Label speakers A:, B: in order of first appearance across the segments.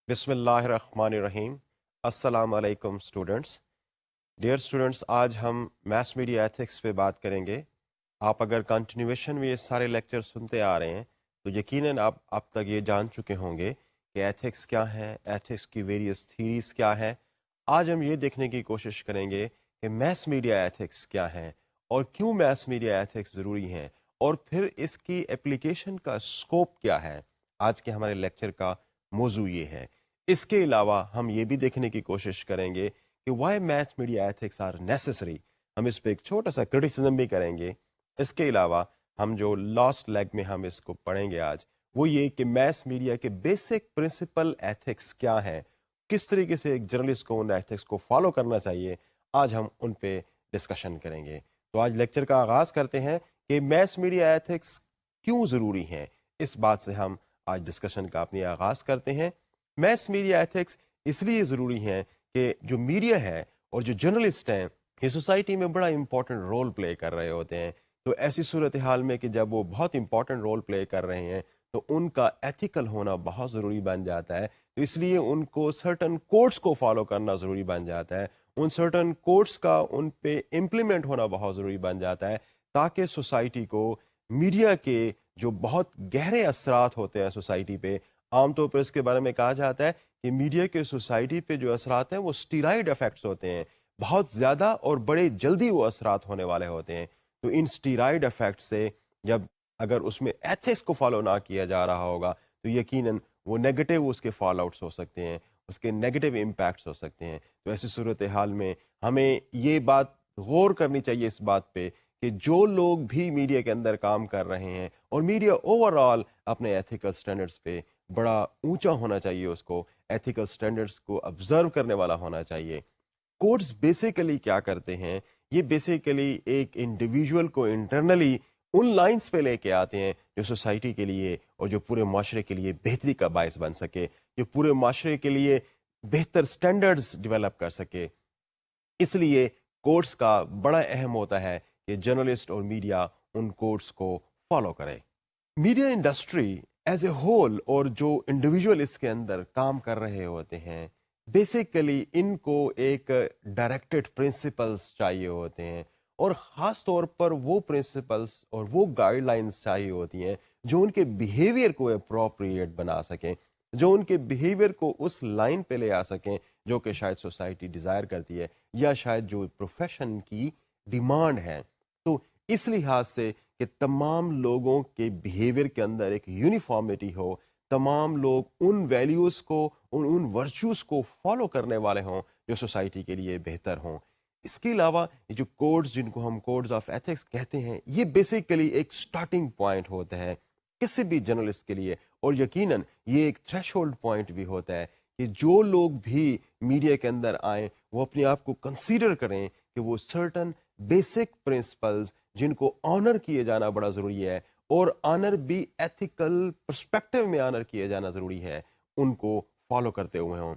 A: بسم اللہ الرحمن الرحیم۔ السلام علیکم اسٹوڈنٹس۔ ڈیئر اسٹوڈنٹس، آج ہم میس میڈیا ایتھکس پہ بات کریں گے۔ آپ اگر کنٹینیویشن میں یہ سارے لیکچر سنتے آ رہے ہیں تو یقیناً آپ اب تک یہ جان چکے ہوں گے کہ ایتھکس کیا ہے، ایتھکس کی ویریس تھیریز کیا ہے۔ آج ہم یہ دیکھنے کی کوشش کریں گے کہ میس میڈیا ایتھکس کیا ہے اور کیوں میس میڈیا ایتھکس ضروری ہیں، اور پھر اس کی اپلیکیشن کا اسکوپ کیا ہے۔ آج کے ہمارے لیکچر کا موضوع یہ ہے۔ اس کے علاوہ ہم یہ بھی دیکھنے کی کوشش کریں گے کہ why mass media ethics are necessary. ہم اس پہ ایک چھوٹا سا کرٹیسزم بھی کریں گے۔ اس کے علاوہ ہم جو لاسٹ لیگ میں ہم اس کو پڑھیں گے آج، وہ یہ کہ میس میڈیا کے بیسک پرنسپل ایتھکس کیا ہیں، کس طریقے سے ایک جرنلسٹ کو ان ایتھکس کو فالو کرنا چاہیے، آج ہم ان پہ ڈسکشن کریں گے۔ تو آج لیکچر کا آغاز کرتے ہیں کہ میس میڈیا ایتھکس کیوں ضروری ہیں۔ اس بات سے ہم آج ڈسکشن کا اپنی آغاز کرتے ہیں۔ میس میڈیا ایتھکس اس لیے ضروری ہیں کہ جو میڈیا ہے اور جو جرنلسٹ ہیں، یہ سوسائٹی میں بڑا امپورٹنٹ رول پلے کر رہے ہوتے ہیں۔ تو ایسی صورتحال میں کہ جب وہ بہت امپورٹنٹ رول پلے کر رہے ہیں تو ان کا ایتھیکل ہونا بہت ضروری بن جاتا ہے۔ تو اس لیے ان کو سرٹن کوڈس کو فالو کرنا ضروری بن جاتا ہے، ان سرٹن کوڈس کا ان پہ امپلیمنٹ ہونا بہت ضروری بن جاتا ہے، تاکہ سوسائٹی کو میڈیا کے جو بہت گہرے اثرات ہوتے ہیں سوسائٹی پہ، عام طور پر اس کے بارے میں کہا جاتا ہے کہ میڈیا کے سوسائٹی پہ جو اثرات ہیں وہ اسٹیرائڈ افیکٹس ہوتے ہیں، بہت زیادہ اور بڑے جلدی وہ اثرات ہونے والے ہوتے ہیں۔ تو ان اسٹیرائڈ افیکٹ سے جب اگر اس میں ایتھکس کو فالو نہ کیا جا رہا ہوگا تو یقیناً وہ نیگیٹو اس کے فال آؤٹس ہو سکتے ہیں، اس کے نیگیٹو امپیکٹس ہو سکتے ہیں۔ تو ایسی صورتحال میں ہمیں یہ بات غور کرنی چاہیے اس بات پہ کہ جو لوگ بھی میڈیا کے اندر کام کر رہے ہیں، اور میڈیا اوور آل اپنے ایتھیکل سٹینڈرڈس پہ بڑا اونچا ہونا چاہیے، اس کو ایتھیکل سٹینڈرڈس کو آبزرو کرنے والا ہونا چاہیے۔ کوڈز بیسیکلی کیا کرتے ہیں؟ یہ بیسیکلی ایک انڈیویجول کو انٹرنلی ان لائنز پہ لے کے آتے ہیں جو سوسائٹی کے لیے اور جو پورے معاشرے کے لیے بہتری کا باعث بن سکے، جو پورے معاشرے کے لیے بہتر سٹینڈرڈز ڈیولپ کر سکے۔ اس لیے کوڈز کا بڑا اہم ہوتا ہے کہ جرنلسٹ اور میڈیا ان کوڈز کو فالو کرے۔ Media industry as a whole اور جو انڈیویجول اس کے اندر کام کر رہے ہوتے ہیں، بیسیکلی ان کو ایک ڈائریکٹڈ پرنسپلس چاہیے ہوتے ہیں، اور خاص طور پر وہ پرنسپلس اور وہ گائیڈ لائنس چاہیے ہوتی ہیں جو ان کے بیہیویئر کو اپروپریٹ بنا سکیں، جو ان کے بیہیویئر کو اس لائن پہ لے آ سکیں جو کہ شاید سوسائٹی ڈیزائر کرتی ہے، یا شاید جو پروفیشن کی ڈیمانڈ ہے۔ تو اس لحاظ سے کہ تمام لوگوں کے بیہیویئر کے اندر ایک یونیفارمٹی ہو، تمام لوگ ان ویلیوز کو، ان ورچوز کو فالو کرنے والے ہوں جو سوسائٹی کے لیے بہتر ہوں۔ اس کے علاوہ یہ جو کوڈز، جن کو ہم کوڈز آف ایتھکس کہتے ہیں، یہ بیسیکلی ایک سٹارٹنگ پوائنٹ ہوتا ہے کسی بھی جرنلسٹ کے لیے، اور یقیناً یہ ایک تھریش ہولڈ پوائنٹ بھی ہوتا ہے کہ جو لوگ بھی میڈیا کے اندر آئیں وہ اپنے آپ کو کنسیڈر کریں کہ وہ سرٹن بیسک پرنسپلز جن کو آنر کیے جانا بڑا ضروری ہے، اور آنر بھی ایتھیکل پرسپیکٹو میں آنر کیے جانا ضروری ہے، ان کو فالو کرتے ہوئے ہوں۔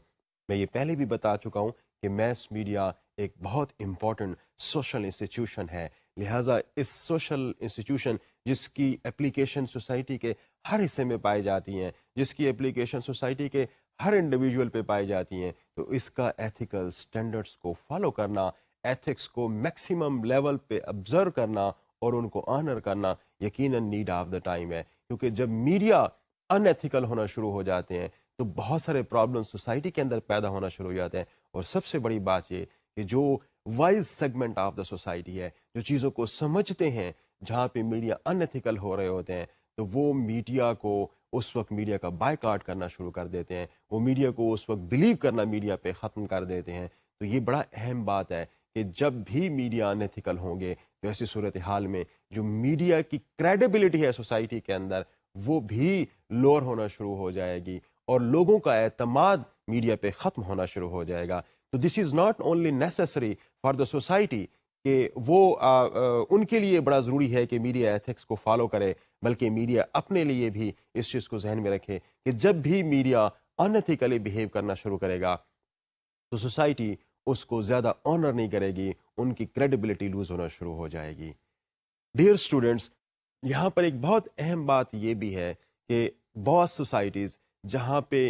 A: میں یہ پہلے بھی بتا چکا ہوں کہ میس میڈیا ایک بہت امپورٹنٹ سوشل انسٹیٹیوشن ہے، لہٰذا اس سوشل انسٹیٹیوشن جس کی اپلیکیشن سوسائٹی کے ہر حصے میں پائی جاتی ہیں، جس کی اپلیکیشن سوسائٹی کے ہر انڈیویجول پہ پائی جاتی ہیں، تو اس کا ایتھیکل سٹینڈرڈس کو فالو کرنا، ایتھکس کو میکسیمم لیول پہ آبزرو کرنا اور ان کو آنر کرنا یقیناً نیڈ آف دا ٹائم ہے۔ کیونکہ جب میڈیا ان ایتھیکل ہونا شروع ہو جاتے ہیں تو بہت سارے پرابلم سوسائٹی کے اندر پیدا ہونا شروع ہو جاتے ہیں، اور سب سے بڑی بات یہ کہ جو wise segment of the society ہے، جو چیزوں کو سمجھتے ہیں، جہاں پہ میڈیا ان ایتھیکل ہو رہے ہوتے ہیں، تو وہ میڈیا کو اس وقت میڈیا کا بائیکاٹ کرنا شروع کر دیتے ہیں، وہ میڈیا کو اس وقت بلیو کرنا میڈیا پہ ختم کر دیتے ہیں۔ تو یہ بڑا اہم بات ہے کہ جب بھی میڈیا ان ایتھیکل ہوں گے تو ایسی صورتحال میں جو میڈیا کی کریڈیبلٹی ہے سوسائٹی کے اندر وہ بھی لوور ہونا شروع ہو جائے گی، اور لوگوں کا اعتماد میڈیا پہ ختم ہونا شروع ہو جائے گا۔ تو this is not only necessary for the society کہ وہ ان کے لیے بڑا ضروری ہے کہ میڈیا ایتھکس کو فالو کرے، بلکہ میڈیا اپنے لیے بھی اس چیز کو ذہن میں رکھے کہ جب بھی میڈیا ان ایتھیکلی بیہیو کرنا شروع کرے گا تو سوسائٹی اس کو زیادہ آنر نہیں کرے گی، ان کی کریڈیبلٹی لوز ہونا شروع ہو جائے گی۔ ڈیئر اسٹوڈنٹس، یہاں پر ایک بہت اہم بات یہ بھی ہے کہ بہت سوسائٹیز جہاں پہ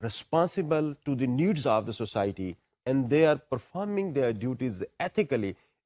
A: responsible to the needs of the society and they are performing their duties ethically,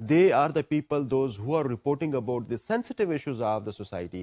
A: they are the people those who are reporting about the sensitive issues of the society,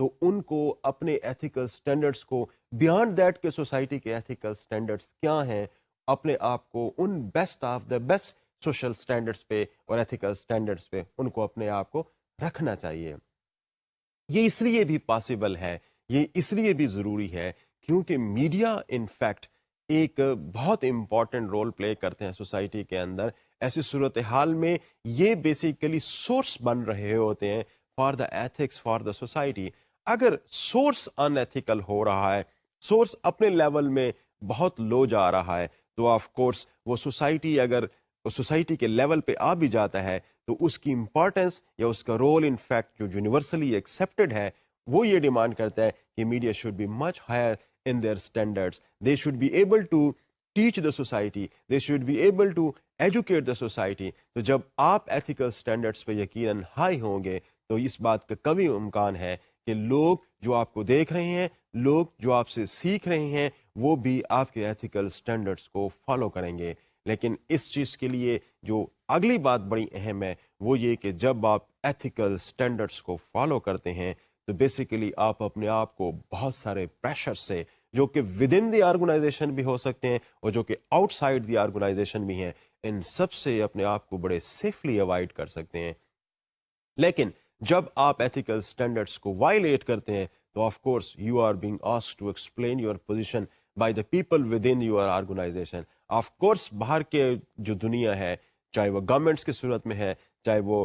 A: تو ان کو اپنے ایتھیکل سٹینڈرڈس کو beyond that کہ society کے ethical standards کیا ہیں، اپنے آپ کو ان best of the best social standards پہ اور ایتھیکل سٹینڈرڈس پہ ان کو اپنے آپ کو رکھنا چاہیے۔ یہ اس لیے بھی پاسبل ہے، یہ اس لیے بھی ضروری ہے کیونکہ میڈیا ان فیکٹ ایک بہت امپورٹنٹ رول پلے کرتے ہیں سوسائٹی کے اندر۔ ایسی صورتحال میں یہ بیسیکلی سورس بن رہے ہوتے ہیں for the ethics for the society. اگر سورس ان ایتھیکل ہو رہا ہے، سورس اپنے لیول میں بہت لو جا رہا ہے، تو آف کورس وہ سوسائٹی اگر سوسائٹی کے لیول پہ آ بھی جاتا ہے تو اس کی امپورٹنس یا اس کا رول ان فیکٹ جو یونیورسلی ایکسیپٹڈ ہے، وہ یہ ڈیمانڈ کرتا ہے کہ media should be much higher in their standards. They should be able to teach the society. They should be able to educate the society. تو جب آپ ethical standards پہ یقیناً ہائی ہوں گے تو اس بات کا کبھی امکان ہے کہ لوگ جو آپ کو دیکھ رہے ہیں، لوگ جو آپ سے سیکھ رہے ہیں، وہ بھی آپ کے ethical standards کو فالو کریں گے۔ لیکن اس چیز کے لیے جو اگلی بات بڑی اہم ہے وہ یہ کہ جب آپ ethical standards کو فالو کرتے ہیں تو بیسیکلی آپ اپنے آپ کو بہت سارے پریشر سے جو کہ ود ان دی آرگنائزیشن بھی ہو سکتے ہیں اور جو کہ آؤٹ سائڈ دی آرگنائزیشن بھی ہیں، ان سب سے اپنے آپ کو بڑے سیفلی اوائڈ کر سکتے ہیں۔ لیکن جب آپ ایتھیکل سٹینڈرڈس کو وائلیٹ کرتے ہیں تو of course you are being asked to explain your position by the people within your organisation. Of course باہر کے جو دنیا ہے، چاہے وہ گورنمنٹس کی صورت میں ہے، چاہے وہ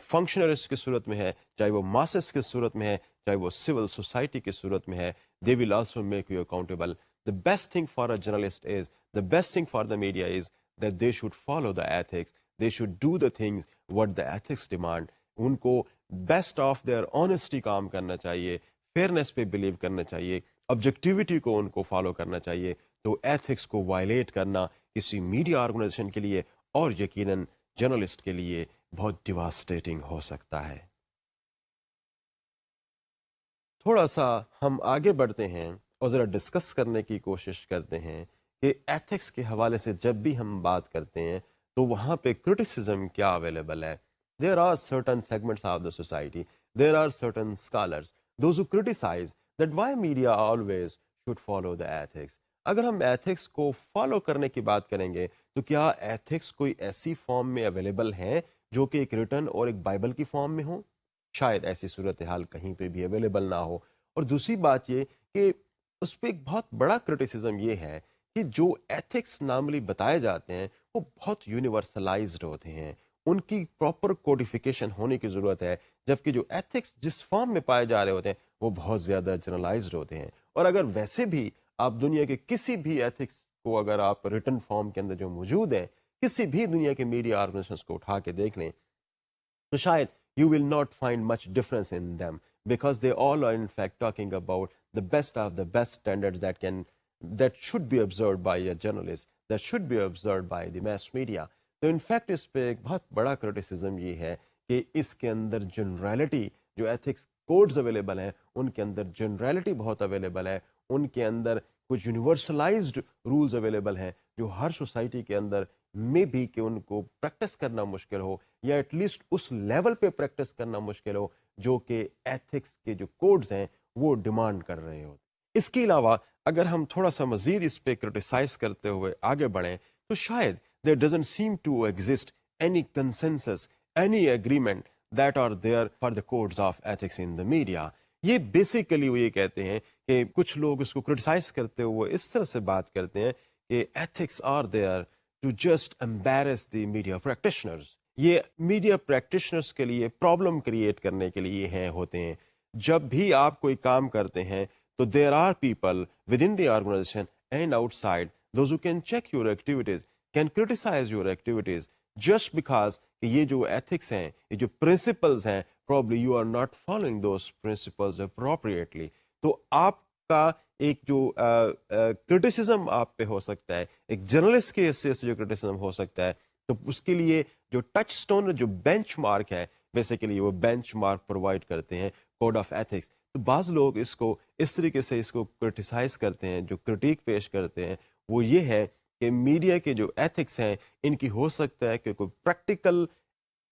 A: فنکشنریز کی صورت میں ہے، چاہے وہ ماسز کی صورت میں ہے، چاہے وہ سول سوسائٹی کی صورت میں ہے، they will also make you accountable. The best thing for a journalist is, the best thing for the media is that they should follow the ethics. They should do the things what the ethics demand. ان کو best of their honesty کام کرنا چاہیے، fairness پہ blue کرنا چاہیے، objectivity کو ان کو follow کرنا چاہیے۔ تو ایتھکس کو وائلیٹ کرنا کسی میڈیا آرگنائزیشن کے لیے اور یقیناً جرنلسٹ کے لیے بہت ڈیواسٹیٹنگ ہو سکتا ہے۔ تھوڑا سا ہم آگے بڑھتے ہیں اور ذرا ڈسکس کرنے کی کوشش کرتے ہیں کہ ایتھکس کے حوالے سے جب بھی ہم بات کرتے ہیں تو وہاں پہ کرٹیسزم کیا اویلیبل ہے۔ There are certain segments of the society, there are certain scholars those who criticise that why media always should follow the ethics. اگر ہم ایتھکس کو فالو کرنے کی بات کریں گے تو کیا ایتھکس کوئی ایسی فارم میں اویلیبل ہیں جو کہ ایک ریٹن اور ایک بائبل کی فارم میں ہوں؟ شاید ایسی صورتحال کہیں پہ بھی اویلیبل نہ ہو۔ اور دوسری بات یہ کہ اس پہ ایک بہت بڑا کرٹیسزم یہ ہے کہ جو ایتھکس نارملی بتائے جاتے ہیں وہ بہت یونیورسلائزڈ ہوتے ہیں، ان کی پراپر کوڈیفیکیشن ہونے کی ضرورت ہے، جبکہ جو ایتھکس جس فارم میں پائے جا رہے ہوتے ہیں وہ بہت زیادہ جنرلائزڈ ہوتے ہیں۔ اور اگر ویسے بھی آپ دنیا کے کسی بھی ایتھکس کو اگر آپ ریٹن فارم کے اندر جو موجود ہیں، کسی بھی دنیا کے میڈیا آرگنائزیشنز کو اٹھا کے دیکھ لیں تو شاید you will not find much difference in them because they all are in fact talking about the best of the best standards that should be observed by a journalist, that should be observed by the mass media. تو in fact اس پہ ایک بہت بڑا criticism یہ ہے کہ اس کے اندر جنرالٹی، جو ایتھکس کوڈز اویلیبل ہیں ان کے اندر جنرالٹی بہت اویلیبل ہے، ان کے اندر کچھ یونیورسلائزڈ رولز اویلیبل ہیں جو ہر سوسائٹی کے اندر میں بھی کہ ان کو پریکٹس کرنا مشکل ہو یا ایٹ لیسٹ اس لیول پہ پریکٹس کرنا مشکل ہو جو کہ ایتھکس کے جو کوڈز ہیں وہ ڈیمانڈ کر رہے ہو۔ اس کے علاوہ اگر ہم تھوڑا سا مزید اس پہ کرٹیسائز کرتے ہوئے آگے بڑھیں تو شاید there doesn't seem to exist any consensus, any agreement that are there for the codes of ethics in the media. یہ بیسیکلی وہ یہ کہتے ہیں کہ کچھ لوگ اس کو کرٹیسائز کرتے ہوئے اس طرح سے بات کرتے ہیں کہ ethics are there to just embarrass the media practitioners. یہ میڈیا پریکٹیشنرز کے لیے پرابلم کریٹ کرنے کے لیے ہیں ہوتے ہیں۔ جب بھی آپ کوئی کام کرتے ہیں تو there are people within the organisation and outside those who can check your activities, can criticise your activities just because کہ یہ جو ایتھکس ہیں، یہ جو پرنسپلز ہیں، probably you are not following those principles appropriately. تو آپ کا ایک جو کرٹیسزم آپ پہ ہو سکتا ہے، ایک جرنلسٹ کے حیثیت سے جو کرٹیسزم ہو سکتا ہے، تو اس کے لیے جو ٹچ سٹون، جو بینچ مارک ہے، بیسیکلی وہ بینچ مارک پرووائڈ کرتے ہیں کوڈ آف ایتھکس۔ تو بعض لوگ اس کو اس طریقے سے اس کو کرٹیسائز کرتے ہیں، جو کرٹیک پیش کرتے ہیں وہ یہ ہے کہ میڈیا کے جو ایتھکس ہیں ان کی ہو سکتا ہے کہ کوئی practical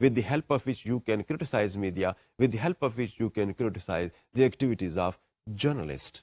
A: with the help of which you can criticize media, with the help of which you can criticize the activities of journalist.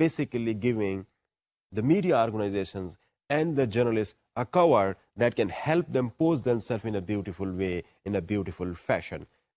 A: basically giving the media organizations and the journalists a cover that can help them pose themselves in a beautiful way, in a beautiful fashion.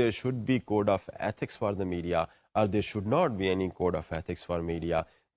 A: there should be code of ethics for the media or there should not be any code of ethics for media.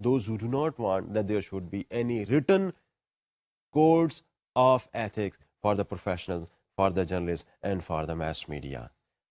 A: those who do not want that there should be any written codes of ethics for the professionals, for the journalists and for the mass media.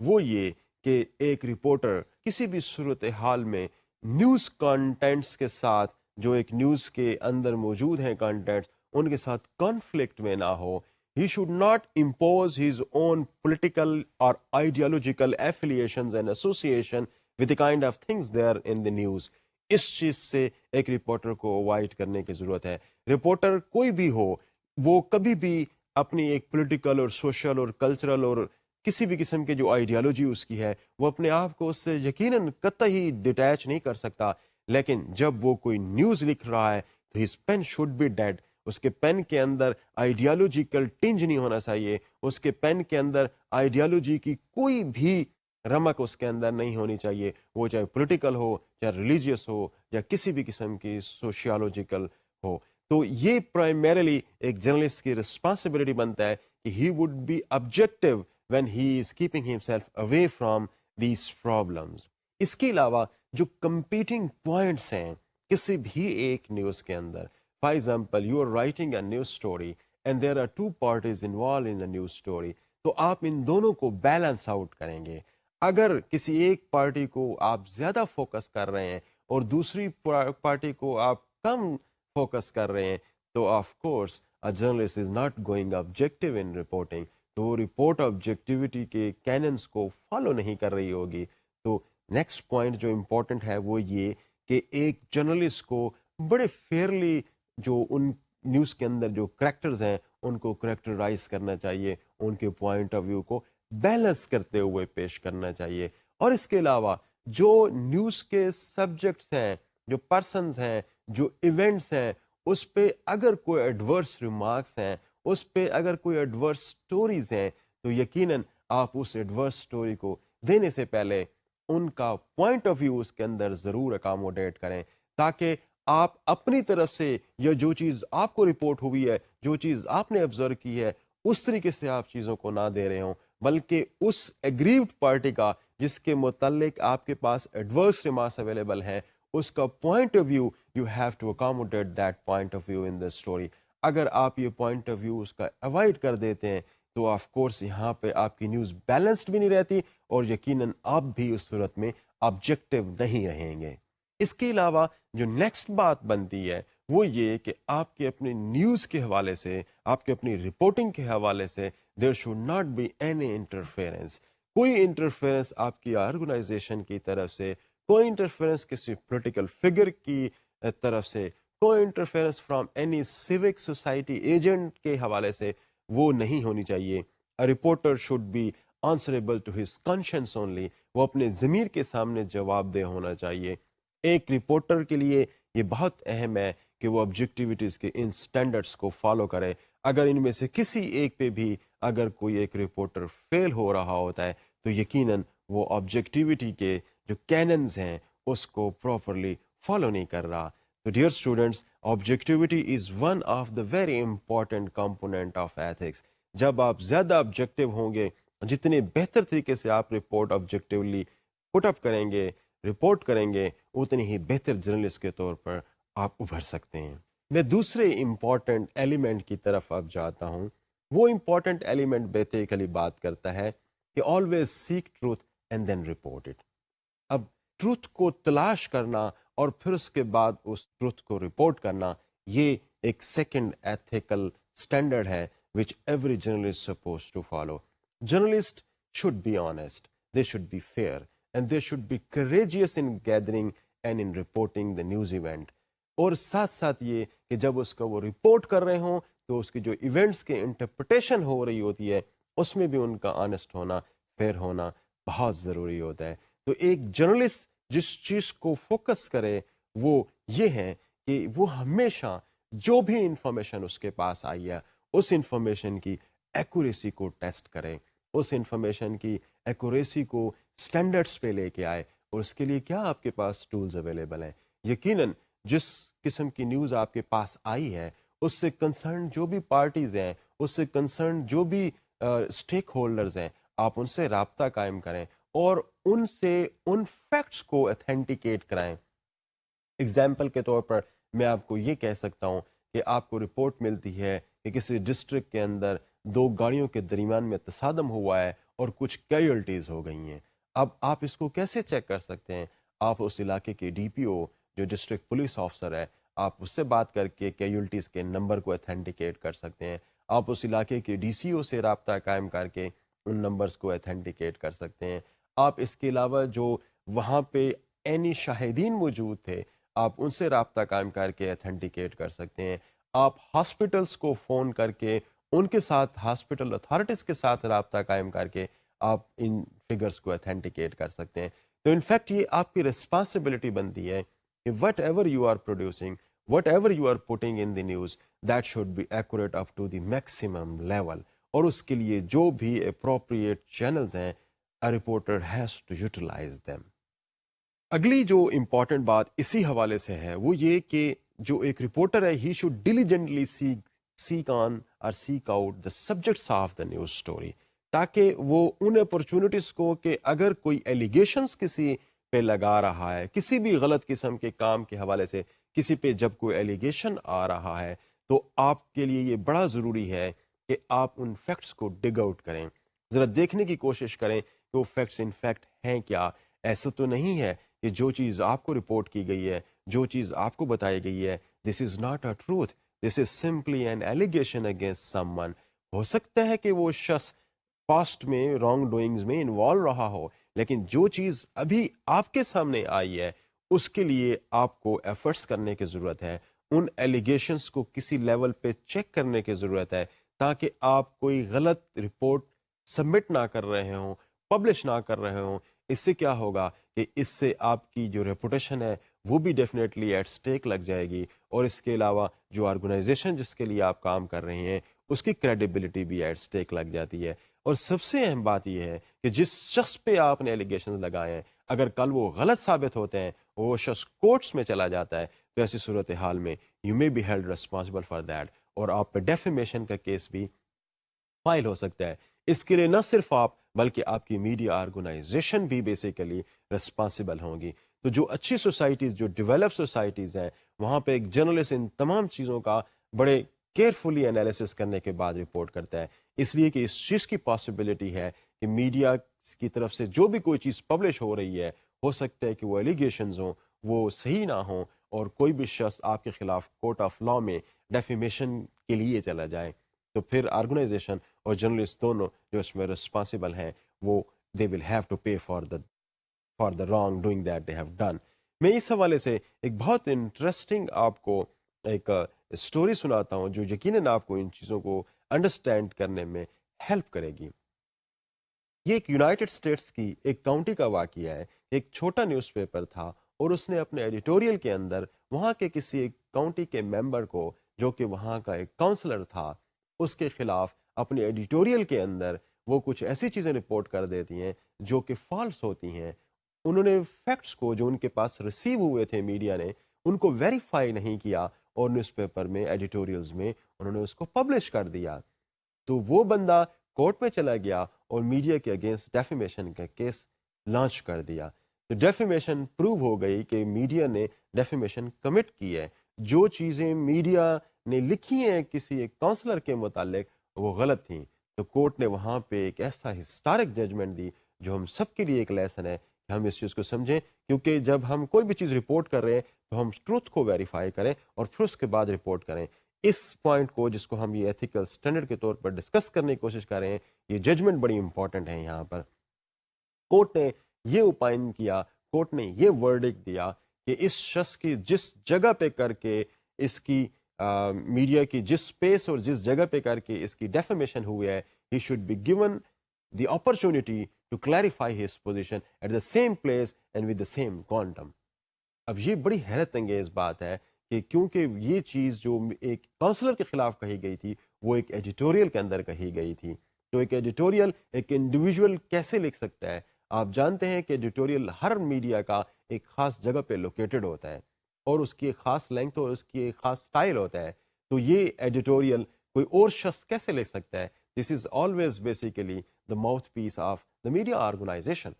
A: وہ یہ کہ ایک reporter کسی بھی صورتحال میں news contents کے ساتھ جو ایک نیوز کے اندر موجود ہیں کانٹینٹس ان کے ساتھ کانفلکٹ میں نہ ہو. He should not impose his own political or ideological affiliations and association with the kind of things there in the news. اس چیز سے ایک رپورٹر کو اوائڈ کرنے کی ضرورت ہے. رپورٹر کوئی بھی ہو وہ کبھی بھی اپنی ایک پولیٹیکل اور سوشل اور کلچرل اور کسی بھی قسم کے جو آئیڈیالوجی اس کی ہے وہ اپنے آپ کو اس سے یقیناً قطعی ڈیٹیچ نہیں کر سکتا. لیکن جب وہ کوئی نیوز لکھ رہا ہے تو his pen should be dead. اس کے پین کے اندر آئیڈیالوجیکل ٹنج نہیں ہونا چاہیے. اس کے پین کے اندر آئیڈیالوجی کی کوئی بھی رمق اس کے اندر نہیں ہونی چاہیے. وہ چاہے پولیٹیکل ہو چاہے ریلیجیس ہو یا کسی بھی قسم کی سوشیالوجیکل ہو. تو یہ پرائمریلی ایک جرنلسٹ کی رسپانسبلٹی بنتا ہے کہ he would be objective when he is keeping himself away from these problems. اس کے علاوہ جو کمپیٹنگ پوائنٹس ہیں کسی بھی ایک نیوز کے اندر, for example you are writing a news story and there are two parties involve in a news story, تو آپ ان دونوں کو بیلنس آؤٹ کریں گے. اگر کسی ایک پارٹی کو آپ زیادہ فوکس کر رہے ہیں اور دوسری پارٹی کو آپ کم فوکس کر رہے ہیں تو of course a journalist is not going objective in reporting. تو رپورٹ آبجیکٹیوٹی کے کیننس کو فالو نہیں کر رہی ہوگی. تو نیکسٹ پوائنٹ جو امپورٹنٹ ہے وہ یہ کہ ایک جرنلسٹ کو بڑے فیئرلی جو ان نیوز کے اندر جو کریکٹرز ہیں ان کو کریکٹرائز کرنا چاہیے, ان کے پوائنٹ آف ویو کو بیلنس کرتے ہوئے پیش کرنا چاہیے. اور اس کے علاوہ جو نیوز کے سبجیکٹس ہیں, جو پرسنز ہیں, جو ایونٹس ہیں, اس پہ اگر کوئی ایڈورس ریمارکس ہیں, اس پہ اگر کوئی ایڈورس سٹوریز ہیں تو یقیناً آپ اس ایڈورس سٹوری کو دینے سے پہلے ان کا پوائنٹ آف ویو اس کے اندر ضرور اکاموڈیٹ کریں, تاکہ آپ اپنی طرف سے یا جو چیز آپ کو رپورٹ ہوئی ہے, جو چیز آپ نے آبزرو کی ہے, اس طریقے سے آپ چیزوں کو نہ دے رہے ہوں, بلکہ اس ایگریوڈ پارٹی کا جس کے متعلق آپ کے پاس ایڈورس ریمارکس اویلیبل ہیں اس کا point of view you have to accommodate that point of view in the story. اگر آپ یہ پوائنٹ آف ویو اس کا اوائڈ کر دیتے ہیں تو آف کورس یہاں پہ آپ کی نیوز بیلنسڈ بھی نہیں رہتی اور یقیناً آپ بھی اس صورت میں آبجیکٹو نہیں رہیں گے. اس کے علاوہ جو نیکسٹ بات بنتی ہے وہ یہ کہ آپ کے اپنے نیوز کے حوالے سے, آپ کے اپنی رپورٹنگ کے حوالے سے there should not be any interference. کوئی انٹرفیئرنس آپ کی آرگنائزیشن کی طرف سے, کوئی انٹرفیئرنس کسی پولیٹیکل فگر کی طرف سے, کوئی interference from any civic society agent کے حوالے سے وہ نہیں ہونی چاہیے. Reporter should be answerable to his conscience only. وہ اپنے ضمیر کے سامنے جواب دہ ہونا چاہیے. ایک رپورٹر کے لیے یہ بہت اہم ہے کہ وہ آبجیکٹیوٹیز کے ان سٹینڈرڈس کو فالو کرے. اگر ان میں سے کسی ایک پہ بھی اگر کوئی ایک رپورٹر فیل ہو رہا ہوتا ہے تو یقیناً وہ آبجیکٹیوٹی کے جو کیننز ہیں اس کو پراپرلی فالو نہیں کر رہا. So dear students, objectivity is one of the very important component of ethics. جب آپ زیادہ آبجیکٹیو ہوں گے, جتنے بہتر طریقے سے آپ رپورٹ آبجیکٹیولی پٹ اپ کریں گے, رپورٹ کریں گے, اتنی ہی بہتر جرنلسٹ کے طور پر آپ ابھر سکتے ہیں. میں دوسرے امپورٹنٹ ایلیمنٹ کی طرف اب جاتا ہوں. وہ امپورٹنٹ ایلیمنٹ بیسیکلی بات کرتا ہے کہ always seek truth and then report it. اب ٹروتھ کو تلاش کرنا اور پھر اس کے بعد اس ٹروتھ کو رپورٹ کرنا, یہ ایک سیکنڈ ایتھیکل اسٹینڈرڈ ہے which every journalist is supposed to follow. Journalists should be honest, they should be fair, and they should be courageous in gathering and in reporting the news event. اور ساتھ ساتھ یہ کہ جب اس کا وہ report کر رہے ہوں تو اس کی جو ایونٹس کے انٹرپریٹیشن ہو رہی ہوتی ہے اس میں بھی ان کا آنےسٹ ہونا, فیئر ہونا بہت ضروری ہوتا ہے. تو ایک جرنلسٹ جس چیز کو فوکس کرے وہ یہ ہے کہ وہ ہمیشہ جو بھی انفارمیشن اس کے پاس آئی ہے اس انفارمیشن کی ایکوریسی کو ٹیسٹ کرے, اس انفارمیشن کی ایکوریسی کو سٹینڈرڈز پہ لے کے آئے. اور اس کے لیے کیا آپ کے پاس ٹولز اویلیبل ہیں؟ یقیناً جس قسم کی نیوز آپ کے پاس آئی ہے اس سے کنسرن جو بھی پارٹیز ہیں, اس سے کنسرن جو بھی اسٹیک ہولڈرز ہیں, آپ ان سے رابطہ قائم کریں اور ان سے ان فیکٹس کو اتھینٹیکیٹ کرائیں. اگزامپل کے طور پر میں آپ کو یہ کہہ سکتا ہوں کہ آپ کو رپورٹ ملتی ہے کہ کسی ڈسٹرکٹ کے اندر دو گاڑیوں کے درمیان میں تصادم ہوا ہے اور کچھ کیجولٹیز ہو گئی ہیں. اب آپ اس کو کیسے چیک کر سکتے ہیں؟ آپ اس علاقے کے ڈی پی او جو ڈسٹرکٹ پولیس آفسر ہے آپ اس سے بات کر کے کیجولٹیز کے نمبر کو اتھینٹیکیٹ کر سکتے ہیں. آپ اس علاقے کے ڈی سی او سے رابطہ قائم کر کے ان نمبرز کو اتھینٹیکیٹ کر سکتے ہیں. آپ اس کے علاوہ جو وہاں پہ اینی شاہدین موجود تھے آپ ان سے رابطہ قائم کر کے اتھینٹیکیٹ کر سکتے ہیں. آپ ہاسپٹلس کو فون کر کے ان کے ساتھ ہاسپٹل اتھارٹیز کے ساتھ رابطہ قائم کر کے آپ ان فگرز کو اتھینٹیکیٹ کر سکتے ہیں. تو انفیکٹ یہ آپ کی ریسپانسبلٹی بنتی ہے کہ whatever you are producing whatever you are putting in the news that should be accurate up to the maximum level. اور اس کے لیے جو بھی اپروپریٹ چینلز ہیں a reporter has to utilize them. اگلی جو امپورٹنٹ بات اسی حوالے سے ہے وہ یہ کہ جو ایک رپورٹر ہے ہی شوڈ ڈیلیجنٹلی سیک آن اور seek out the subjects of the news story تاکہ وہ ان اپرچونٹیز کو کہ اگر کوئی ایلیگیشنز کسی پہ لگا رہا ہے کسی بھی غلط قسم کے کام کے حوالے سے کسی پہ جب کوئی ایلیگیشن آ رہا ہے تو آپ کے لیے یہ بڑا ضروری ہے کہ آپ ان فیکٹس کو ڈگ آؤٹ کریں. ذرا دیکھنے کی کوشش کریں کہ وہ فیکٹس ان فیکٹ ہیں کیا. ایسا تو نہیں ہے کہ جو چیز آپ کو رپورٹ کی گئی ہے جو چیز آپ کو بتائی گئی ہے this is not a truth this is simply an allegation against someone. ہو سکتا ہے کہ وہ شخص پاسٹ میں رانگ ڈوئنگز میں انوالو رہا ہو لیکن جو چیز ابھی آپ کے سامنے آئی ہے اس کے لیے آپ کو ایفرٹس کرنے کی ضرورت ہے. ان ایلیگیشنز کو کسی لیول پہ چیک کرنے کی ضرورت ہے تاکہ آپ کوئی غلط رپورٹ سبمٹ نہ کر رہے ہوں پبلش نہ کر رہے ہوں. اس سے کیا ہوگا کہ اس سے آپ کی جو ریپوٹیشن ہے وہ بھی ڈیفینیٹلی ایٹ سٹیک لگ جائے گی اور اس کے علاوہ جو آرگنائزیشن جس کے لیے آپ کام کر رہے ہیں اس کی کریڈیبلٹی بھی ایٹ سٹیک لگ جاتی ہے. اور سب سے اہم بات یہ ہے کہ جس شخص پہ آپ نے ایلیگیشن لگائے ہیں اگر کل وہ غلط ثابت ہوتے ہیں وہ شخص کورٹس میں چلا جاتا ہے تو ایسی صورتحال میں you may be held responsible for that اور آپ پہ ڈیفیمیشن کا کیس بھی فائل ہو سکتا ہے. اس کے لیے نہ صرف آپ بلکہ آپ کی میڈیا آرگنائزیشن بھی بیسیکلی رسپانسبل ہوں گی. تو جو اچھی سوسائٹیز جو ڈیولپ سوسائٹیز ہیں وہاں پہ ایک جرنلسٹ ان تمام چیزوں کا بڑے کیئرفلی انالیسس کرنے کے بعد رپورٹ کرتا ہے اس لیے کہ اس چیز کی پاسبلٹی ہے کہ میڈیا کی طرف سے جو بھی کوئی چیز پبلش ہو رہی ہے ہو سکتا ہے کہ وہ ایلیگیشنز ہوں وہ صحیح نہ ہوں اور کوئی بھی شخص آپ کے خلاف کورٹ آف لا میں ڈیفیمیشن کے لیے چلا جائے تو پھر آرگنائزیشن اور جرنلسٹ دونوں جو اس میں رسپانسبل ہیں وہ they will have to pay for the wrongdoing that they have done. میں اس حوالے سے ایک بہت انٹرسٹنگ آپ کو ایک اسٹوری سناتا ہوں جو یقیناً آپ کو ان چیزوں کو انڈرسٹینڈ کرنے میں ہیلپ کرے گی. یہ ایک یونائٹڈ اسٹیٹس کی ایک کاؤنٹی کا واقعہ ہے. ایک چھوٹا نیوز پیپر تھا اور اس نے اپنے ایڈیٹوریل کے اندر وہاں کے کسی ایک کاؤنٹی کے ممبر کو جو کہ وہاں کا ایک کاؤنسلر تھا اس کے خلاف اپنے ایڈیٹوریل کے اندر وہ کچھ ایسی چیزیں رپورٹ کر دیتی ہیں جو کہ فالس ہوتی ہیں. انہوں نے فیکٹس کو جو ان کے پاس ریسیو ہوئے تھے میڈیا نے ان کو ویریفائی نہیں کیا اور نیوز پیپر میں ایڈیٹوریلز میں انہوں نے اس کو پبلش کر دیا. تو وہ بندہ کورٹ میں چلا گیا اور میڈیا کے اگینسٹ ڈیفیمیشن کا کیس لانچ کر دیا. تو ڈیفیمیشن پروو ہو گئی کہ میڈیا نے ڈیفیمیشن کمٹ کی ہے. جو چیزیں میڈیا نے لکھی ہیں کسی ایک کاؤنسلر کے متعلق وہ غلط تھیں. تو کورٹ نے وہاں پہ ایک ایسا ہسٹارک ججمنٹ دی جو ہم سب کے لیے ایک لیسن ہے کہ ہم اس چیز کو سمجھیں کیونکہ جب ہم کوئی بھی چیز رپورٹ کر رہے ہیں تو ہم ٹروتھ کو ویریفائی کریں اور پھر اس کے بعد رپورٹ کریں. اس پوائنٹ کو جس کو ہم یہ ایتھیکل سٹینڈرڈ کے طور پر ڈسکس کرنے کی کوشش کر رہے ہیں یہ ججمنٹ بڑی امپورٹنٹ ہے. یہاں پر کورٹ نے یہ اوپائن کیا کورٹ نے یہ ورڈکٹ دیا کہ اس شخص کی جس جگہ پہ کر کے اس کی میڈیا کی جس سپیس اور جس جگہ پہ کر کے اس کی ڈیفیمیشن ہوئی ہے he should be given the opportunity to clarify his position at the same place and with the same quantum. اب یہ بڑی حیرت انگیز بات ہے کہ کیونکہ یہ چیز جو ایک کاؤنسلر کے خلاف کہی گئی تھی وہ ایک ایڈیٹوریل کے اندر کہی گئی تھی. تو ایک ایڈیٹوریل ایک انڈیویجول کیسے لکھ سکتا ہے؟ آپ جانتے ہیں کہ ایڈیٹوریل ہر میڈیا کا ایک خاص جگہ پہ لوکیٹڈ ہوتا ہے اور اس کی ایک خاص لینتھ اور اس کی ایک خاص سٹائل ہوتا ہے. تو یہ ایڈیٹوریل کوئی اور شخص کیسے لکھ سکتا ہے؟ This is always basically the mouthpiece of the media organisation.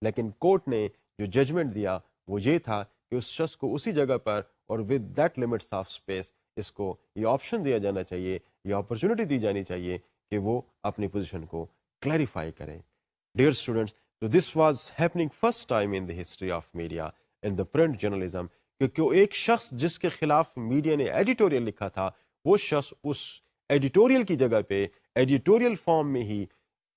A: لیکن کورٹ نے جو ججمنٹ دیا وہ یہ تھا کہ اس شخص کو اسی جگہ پر اور with that limits of space اس کو یہ آپشن دیا جانا چاہیے یہ اپرچونٹی دی جانی چاہیے کہ وہ اپنی پوزیشن کو کلیریفائی کریں. ڈیئر اسٹوڈنٹس, تو this was happening first time in the history of media in the print journalism, کیونکہ ایک شخص جس کے خلاف میڈیا نے ایڈیٹوریل لکھا تھا, وہ شخص اس ایڈیٹوریل کی جگہ پہ ایڈیٹوریل فارم میں ہی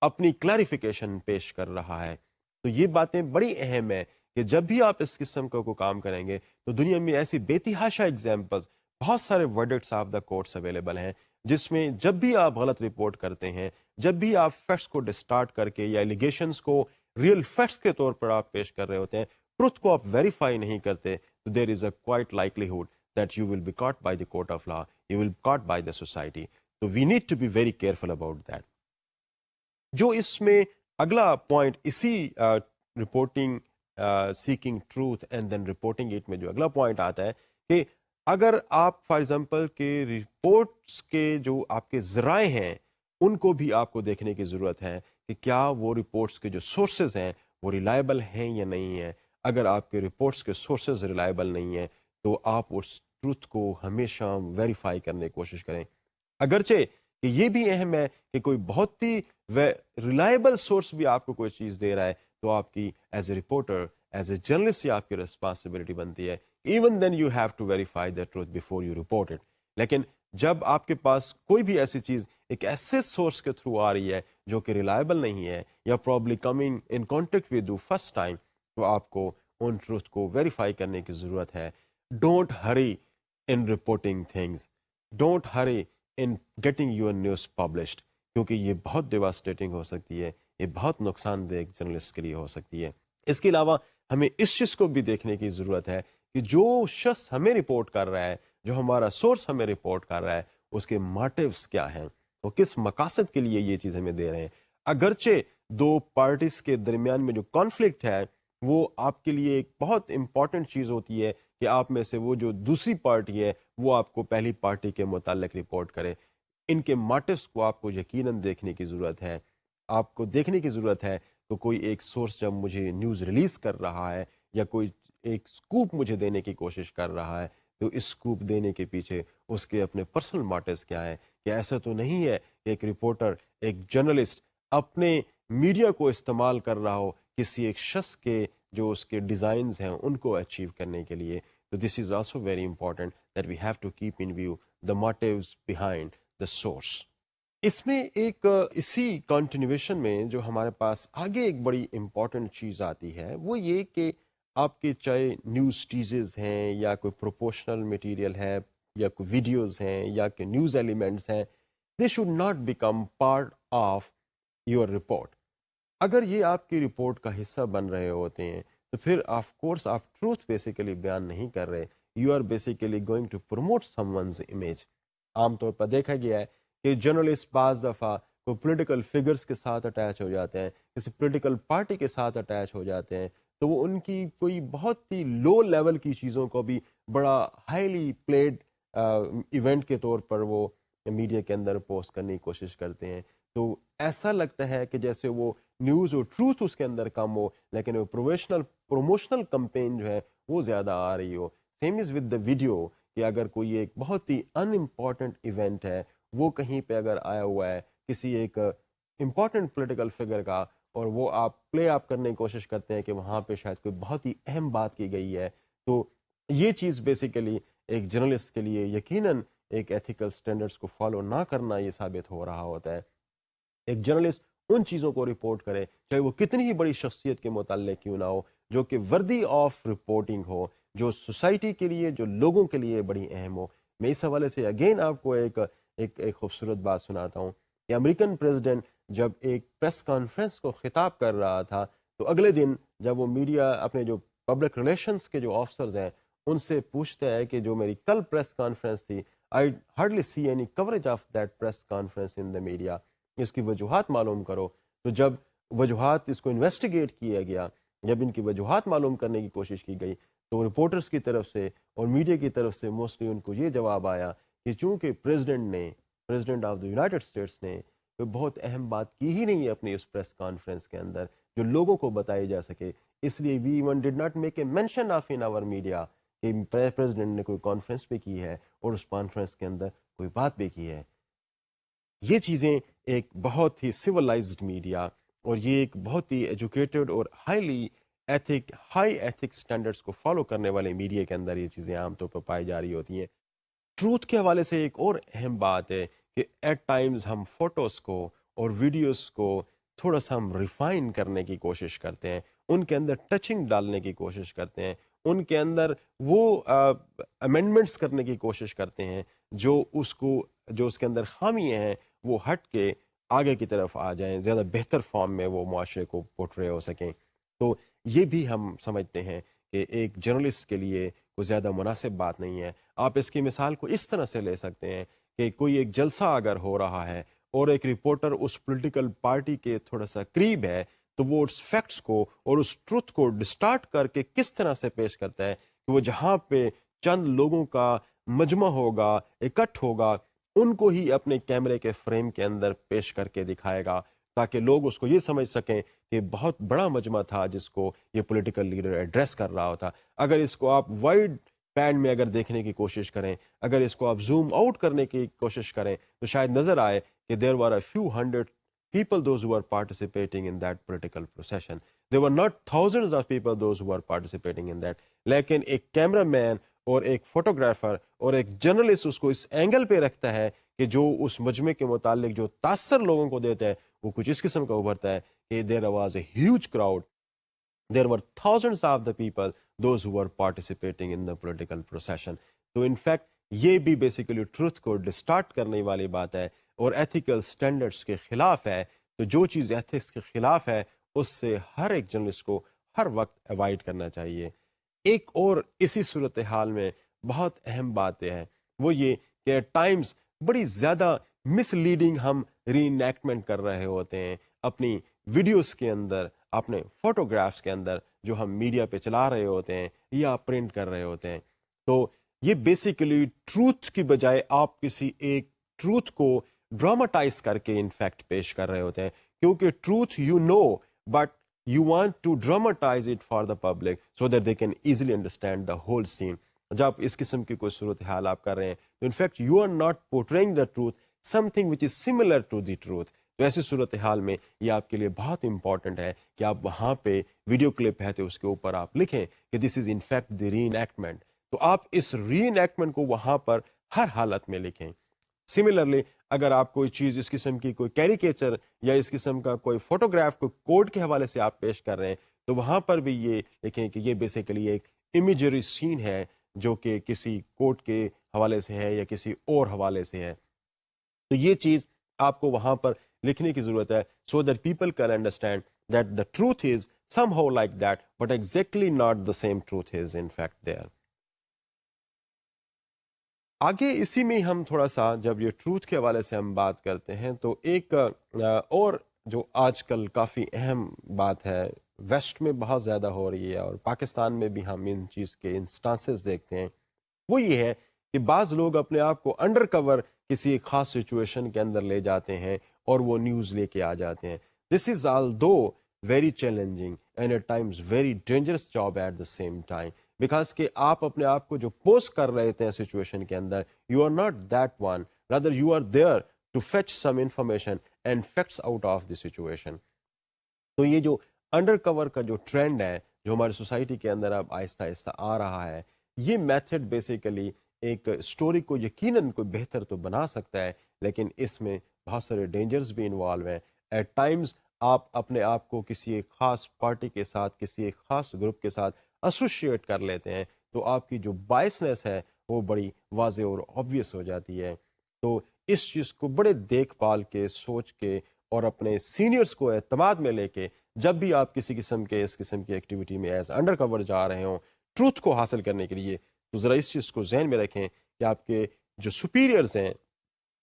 A: اپنی کلیریفیکیشن پیش کر رہا ہے. تو یہ باتیں بڑی اہم ہیں کہ جب بھی آپ اس قسم کا کوئی کام کریں گے تو دنیا میں ایسی بے تحاشا ایگزامپل, بہت سارے ورڈکٹس آف دا کورٹس اویلیبل ہیں, جس میں جب بھی آپ غلط رپورٹ کرتے ہیں, جب بھی آپ فیکٹس کو ڈسٹارٹ کر کے یا ایلیگیشنس کو ریئل فیکٹس کے طور پر آپ پیش کر رہے ہوتے ہیں, ٹروتھ کو آپ ویریفائی نہیں کرتے, تو there is a quite likelihood that you will be caught by the court of law, you will caught by the society. تو we need to be very careful about that. جو اس میں اگلا پوائنٹ اسی reporting seeking truth and then reporting it میں جو اگلا point آتا ہے کہ اگر آپ فار ایگزامپل کہ رپورٹس کے جو آپ کے ذرائع ہیں ان کو بھی آپ کو دیکھنے کی ضرورت ہے کہ کیا وہ رپورٹس کے جو سورسز ہیں وہ ریلائبل ہیں یا نہیں ہیں. اگر آپ کے رپورٹس کے سورسز ریلائبل نہیں ہیں تو آپ اس ٹروتھ کو ہمیشہ ویریفائی کرنے کی کوشش کریں. اگرچہ کہ یہ بھی اہم ہے کہ کوئی بہت ہی ریلائبل سورس بھی آپ کو کوئی چیز دے رہا ہے تو آپ کی as a reporter, as a journalist, یہ آپ کی ریسپانسبلٹی بنتی ہے. Even then you have to verify the truth before you report it. لیکن جب آپ کے پاس کوئی بھی ایسی چیز ایک ایسے سورس کے تھرو آ رہی ہے جو کہ ریلائبل نہیں ہے یا probably coming in contact with you first time, تو آپ کو ان ٹروتھ کو ویریفائی کرنے کی ضرورت ہے. Don't hurry in reporting things, don't hurry in getting your news published, کیونکہ یہ بہت ڈیواسٹیٹنگ ہو سکتی ہے, یہ بہت نقصان دہ جرنلسٹ کے لیے ہو سکتی ہے. اس کے علاوہ ہمیں اس چیز کو بھی دیکھنے کی ضرورت ہے کہ جو شخص ہمیں رپورٹ کر رہا ہے, جو ہمارا سورس ہمیں رپورٹ کر رہا ہے, اس کے موٹیوز کیا ہیں, وہ کس مقاصد کے لیے یہ چیز ہمیں دے رہے ہیں. اگرچہ دو پارٹیز کے درمیان میں جو کانفلکٹ ہے وہ آپ کے لیے ایک بہت امپورٹنٹ چیز ہوتی ہے کہ آپ میں سے وہ جو دوسری پارٹی ہے وہ آپ کو پہلی پارٹی کے متعلق رپورٹ کرے. ان کے موٹیوز کو آپ کو یقیناً دیکھنے کی ضرورت ہے. آپ کو دیکھنے کی ضرورت ہے تو کوئی ایک سورس جب مجھے نیوز ریلیز کر رہا ہے یا کوئی ایک سکوپ مجھے دینے کی کوشش کر رہا ہے, تو اس سکوپ دینے کے پیچھے اس کے اپنے پرسنل موٹیوز کیا ہیں. کہ ایسا تو نہیں ہے کہ ایک رپورٹر, ایک جرنلسٹ اپنے میڈیا کو استعمال کر رہا ہو کسی ایک شخص کے جو اس کے ڈیزائنز ہیں ان کو اچیو کرنے کے لیے. تو this is also very important that we have to keep in view the motives behind the source. اس میں ایک اسی کنٹینیویشن میں جو ہمارے پاس آگے ایک بڑی امپورٹنٹ چیز آتی ہے وہ یہ کہ آپ کے چاہے نیوز ٹیزز ہیں یا کوئی پروپوشنل مٹیریل ہے یا کوئی ویڈیوز ہیں یا کہ نیوز ایلیمنٹس ہیں, they should not become part of your report. اگر یہ آپ کی رپورٹ کا حصہ بن رہے ہوتے ہیں تو پھر آف کورس آپ ٹروتھ بیسیکلی بیان نہیں کر رہے, you are basically going to promote someone's image. عام طور پر دیکھا گیا ہے کہ جرنلسٹ بعض دفعہ کوئی پولیٹیکل فگرز کے ساتھ اٹیچ ہو جاتے ہیں, کسی پولیٹیکل پارٹی کے ساتھ اٹیچ ہو جاتے ہیں, تو وہ ان کی کوئی بہت ہی لو لیول کی چیزوں کو بھی بڑا ہائیلی پلیڈ ایونٹ کے طور پر وہ میڈیا کے اندر پوسٹ کرنے کی کوشش کرتے ہیں. تو ایسا لگتا ہے کہ جیسے وہ نیوز اور ٹروتھ اس کے اندر کم ہو لیکن وہ پروموشنل کمپین جو ہے وہ زیادہ آ رہی ہو. Same is with the video, کہ اگر کوئی ایک بہت ہی ان امپورٹنٹ ایونٹ ہے وہ کہیں پہ اگر آیا ہوا ہے کسی ایک امپورٹنٹ پولیٹیکل فگر کا, اور وہ آپ پلے آپ کرنے کی کوشش کرتے ہیں کہ وہاں پہ شاید کوئی بہت ہی اہم بات کی گئی ہے, تو یہ چیز بیسیکلی ایک جرنلسٹ کے لیے یقیناً ایک ایتھیکل سٹینڈرڈس کو فالو نہ کرنا یہ ثابت ہو رہا ہوتا ہے. ایک جرنلسٹ ان چیزوں کو رپورٹ کرے چاہے وہ کتنی ہی بڑی شخصیت کے متعلق کیوں نہ ہو, جو کہ وردی آف رپورٹنگ ہو, جو سوسائٹی کے لیے, جو لوگوں کے لیے بڑی اہم ہو. میں اس حوالے سے اگین آپ کو ایک خوبصورت بات سناتا ہوں کہ امریکن پریزیڈنٹ جب ایک پریس کانفرنس کو خطاب کر رہا تھا تو اگلے دن جب وہ میڈیا اپنے جو پبلک ریلیشنز کے جو آفسرز ہیں ان سے پوچھتا ہے کہ جو میری کل پریس کانفرنس تھی, I hardly see any coverage of that press conference in the media, اس کی وجوہات معلوم کرو. تو جب وجوہات اس کو انویسٹیگیٹ کیا گیا, جب ان کی وجوہات معلوم کرنے کی کوشش کی گئی تو رپورٹرز کی طرف سے اور میڈیا کی طرف سے موسٹلی ان کو یہ جواب آیا کہ چونکہ president of the United States نے کوئی بہت اہم بات کی ہی نہیں ہے اپنی اس پریس کانفرنس کے اندر جو لوگوں کو بتائی جا سکے, اس لیے we even did not make a mention of in our media کہ پریزیڈنٹ نے کوئی کانفرنس بھی کی ہے اور اس کانفرنس کے اندر کوئی بات بھی کی ہے. یہ چیزیں ایک بہت ہی سویلائزڈ میڈیا اور یہ ایک بہت ہی ایجوکیٹڈ اور ہائی ایتھک سٹینڈرڈس کو فالو کرنے والے میڈیا کے اندر یہ چیزیں عام طور پر پائی جا رہی ہوتی ہیں. ٹروتھ کے حوالے سے ایک اور اہم بات ہے کہ ایٹ ٹائمز ہم فوٹوز کو اور ویڈیوز کو تھوڑا سا ہم ریفائن کرنے کی کوشش کرتے ہیں، ان کے اندر ٹچنگ ڈالنے کی کوشش کرتے ہیں، ان کے اندر وہ امینڈمنٹس کرنے کی کوشش کرتے ہیں جو اس کے اندر خامیاں ہیں وہ ہٹ کے آگے کی طرف آ جائیں، زیادہ بہتر فارم میں وہ معاشرے کو پورٹرے ہو سکیں. تو یہ بھی ہم سمجھتے ہیں کہ ایک جرنلسٹ کے لیے کوئی زیادہ مناسب بات نہیں ہے. آپ اس کی مثال کو اس طرح سے لے سکتے ہیں کہ کوئی ایک جلسہ اگر ہو رہا ہے اور ایک رپورٹر اس پولیٹیکل پارٹی کے تھوڑا سا قریب ہے تو وہ اس فیکٹس کو اور اس ٹروتھ کو ڈسٹارٹ کر کے کس طرح سے پیش کرتا ہے کہ وہ جہاں پہ چند لوگوں کا مجمع ہوگا، اکٹھ ہوگا، ان کو ہی اپنے کیمرے کے فریم کے اندر پیش کر کے دکھائے گا تاکہ لوگ اس کو یہ سمجھ سکیں کہ بہت بڑا مجمع تھا جس کو یہ پولیٹیکل لیڈر ایڈریس کر رہا ہوتا. اگر اس کو آپ وائڈ پین میں اگر دیکھنے کی کوشش کریں، اگر اس کو آپ زوم آؤٹ کرنے کی کوشش کریں تو شاید نظر آئے کہ there were a few hundred people those who were participating in that political procession. There were not thousands of people those who were participating in that. لیکن ایک کیمرہ مین اور ایک فوٹوگرافر اور ایک جرنلسٹ اس کو اس اینگل پہ رکھتا ہے کہ جو اس مجمع کے متعلق جو تاثر لوگوں کو دیتا ہے وہ کچھ اس قسم کا ابھرتا ہے کہ there was a huge crowd. There were thousands of the people, those who were participating in the political procession. تو in fact یہ بھی بیسیکلی ٹروتھ کو ڈسٹارٹ کرنے والی بات ہے اور ایتھیکل سٹینڈرڈس کے خلاف ہے. تو جو چیز ایتھکس کے خلاف ہے اس سے ہر ایک جرنلسٹ کو ہر وقت اوائڈ کرنا چاہیے. ایک اور اسی صورتحال میں بہت اہم بات ہے وہ یہ کہ ایٹ ٹائمز بڑی زیادہ مس لیڈنگ ہم ری انیکٹمنٹ کر رہے ہوتے ہیں اپنی ویڈیوز کے اندر، اپنے فوٹوگرافس کے اندر جو ہم میڈیا پہ چلا رہے ہوتے ہیں یا پرنٹ کر رہے ہوتے ہیں. تو یہ بیسیکلی ٹروتھ کی بجائے آپ کسی ایک ٹروتھ کو ڈراماٹائز کر کے انفیکٹ پیش کر رہے ہوتے ہیں کیونکہ truth you know but you want to dramatize it for the public so that they can easily understand the whole scene. جب اس قسم کی کوئی صورتحال آپ کر رہے ہیں تو in fact you are not portraying the truth something which is similar to the truth. تو ایسی صورتحال میں یہ آپ کے لیے بہت امپورٹنٹ ہے کہ آپ وہاں پہ ویڈیو کلپ ہے تو اس کے اوپر آپ لکھیں کہ this is in fact the re enactment. تو آپ اس ری انیکٹمنٹ کو وہاں پر ہر حالت میں لکھیں. سملرلی اگر آپ کوئی چیز اس قسم کی کوئی کیریکیچر یا اس قسم کا کوئی فوٹوگراف کو کوڈ کے حوالے سے آپ پیش کر رہے ہیں تو وہاں پر بھی یہ لکھیں کہ یہ بیسیکلی ایک امیجری سین ہے جو کہ کسی کوڈ کے حوالے سے ہے یا کسی اور حوالے سے ہے. تو یہ چیز آپ کو وہاں پر لکھنے کی ضرورت ہے so that people can understand that the truth is somehow like that but exactly not the same truth is in fact there. آگے اسی میں ہم تھوڑا سا جب یہ ٹروتھ کے حوالے سے ہم بات کرتے ہیں تو ایک اور جو آج کل کافی اہم بات ہے ویسٹ میں بہت زیادہ ہو رہی ہے اور پاکستان میں بھی ہم ان چیز کے انسٹانسز دیکھتے ہیں وہ یہ ہے کہ بعض لوگ اپنے آپ کو انڈر کور کسی ایک خاص سچویشن کے اندر لے جاتے ہیں اور وہ نیوز لے کے آ جاتے ہیں. This is although very challenging and at times very dangerous job at the same time because کہ آپ اپنے آپ کو جو پوسٹ کر رہے تھے سچویشن کے اندر you are not that one rather you are there to fetch some information and facts out of the situation. تو یہ جو انڈر کور کا جو ٹرینڈ ہے جو ہماری سوسائٹی کے اندر اب آہستہ آہستہ آ رہا ہے یہ میتھڈ بیسیکلی ایک اسٹوری کو یقیناً کوئی بہتر تو بنا سکتا ہے لیکن اس میں بہت سارے ڈینجرز بھی انوالو ہیں. ایٹ ٹائمز آپ اپنے آپ کو کسی ایک خاص پارٹی کے ساتھ کسی ایک خاص گروپ کے ساتھ ایسوشیٹ کر لیتے ہیں تو آپ کی جو بائسنس ہے وہ بڑی واضح اور آبویس ہو جاتی ہے. تو اس چیز کو بڑے دیکھ بھال کے سوچ کے اور اپنے سینئرز کو اعتماد میں لے کے جب بھی آپ کسی قسم کے اس قسم کی ایکٹیویٹی میں ایز انڈر کور جا رہے ہوں ٹروتھ کو حاصل کرنے کے لیے تو ذرا اس چیز کو ذہن میں رکھیں کہ آپ کے جو سپیریئرز ہیں،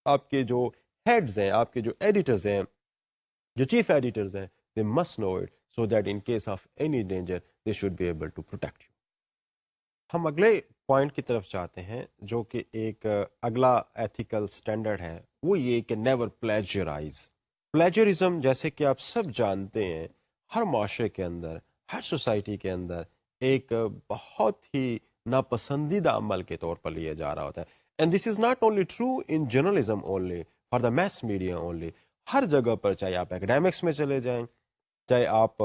A: آپ کے جو ہیڈز ہیں، آپ کے جو ایڈیٹرز ہیں، جو چیف ایڈیٹرز ہیں they must know it so that in case of any danger they should be able to protect you. ہم اگلے پوائنٹ کی طرف چاہتے ہیں جو کہ ایک اگلا ایتھیکل سٹینڈرڈ ہے وہ یہ کہ نیور پلیجرائز. پلیجرزم جیسے کہ آپ سب جانتے ہیں ہر معاشرے کے اندر ہر سوسائٹی کے اندر ایک بہت ہی ناپسندیدہ عمل کے طور پر لیا جا رہا ہوتا ہے. And this is not only true in journalism only for the mass media only. ہر جگہ پر، چاہے آپ اکیڈیمکس میں چلے جائیں، چاہے آپ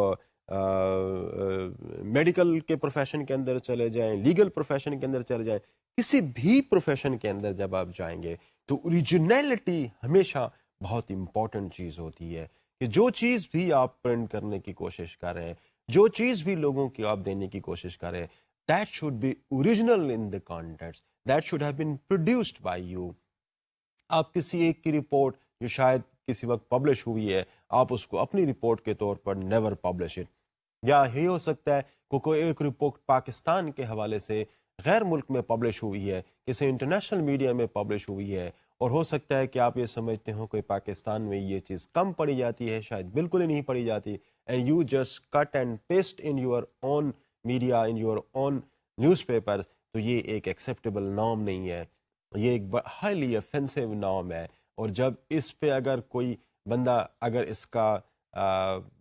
A: میڈیکل کے پروفیشن کے اندر چلے جائیں، لیگل پروفیشن کے اندر چلے جائیں، کسی بھی پروفیشن کے اندر جب آپ جائیں گے تو اوریجنلٹی ہمیشہ بہت امپورٹنٹ چیز ہوتی ہے، کہ جو چیز بھی آپ پرنٹ کرنے کی کوشش کر رہے ہیں، جو چیز بھی لوگوں کی آپ دینے کی کوشش کر رہے ہیں، that should be original in the context, that should have been produced by you. آپ کسی ایک کی رپورٹ جو شاید کسی وقت پبلش ہوئی ہے، آپ اس کو اپنی رپورٹ کے طور پر نیور پبلش اٹ. یا یہ ہو سکتا ہے کہ کوئی ایک رپورٹ پاکستان کے حوالے سے غیر ملک میں پبلش ہوئی ہے، کسی انٹرنیشنل میڈیا میں پبلش ہوئی ہے، اور ہو سکتا ہے کہ آپ یہ سمجھتے ہو کہ پاکستان میں یہ چیز کم پڑھی جاتی ہے، شاید بالکل ہی نہیں پڑھی جاتی، and you just cut and paste in your own media, in your own newspaper. تو یہ ایک ایکسیپٹیبل نارم نہیں ہے، یہ ایک ہائیلی افینسو نارم ہے. اور جب اس پہ اگر کوئی بندہ اگر اس کا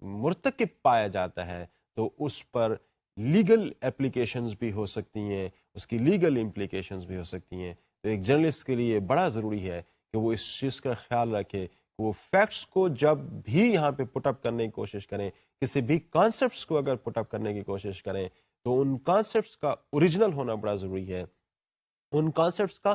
A: مرتکب پایا جاتا ہے تو اس پر لیگل اپلیکیشنز بھی ہو سکتی ہیں، اس کی لیگل امپلیکیشنز بھی ہو سکتی ہیں. تو ایک جرنلسٹ کے لیے بڑا ضروری ہے کہ وہ اس چیز کا خیال رکھے کہ وہ فیکٹس کو جب بھی یہاں پہ پٹ اپ کرنے کی کوشش کریں، کسی بھی کانسیپٹس کو اگر پٹ اپ کرنے کی کوشش کریں تو ان کانسیپٹس کا اوریجنل ہونا بڑا ضروری ہے. ان کانسیپٹس کا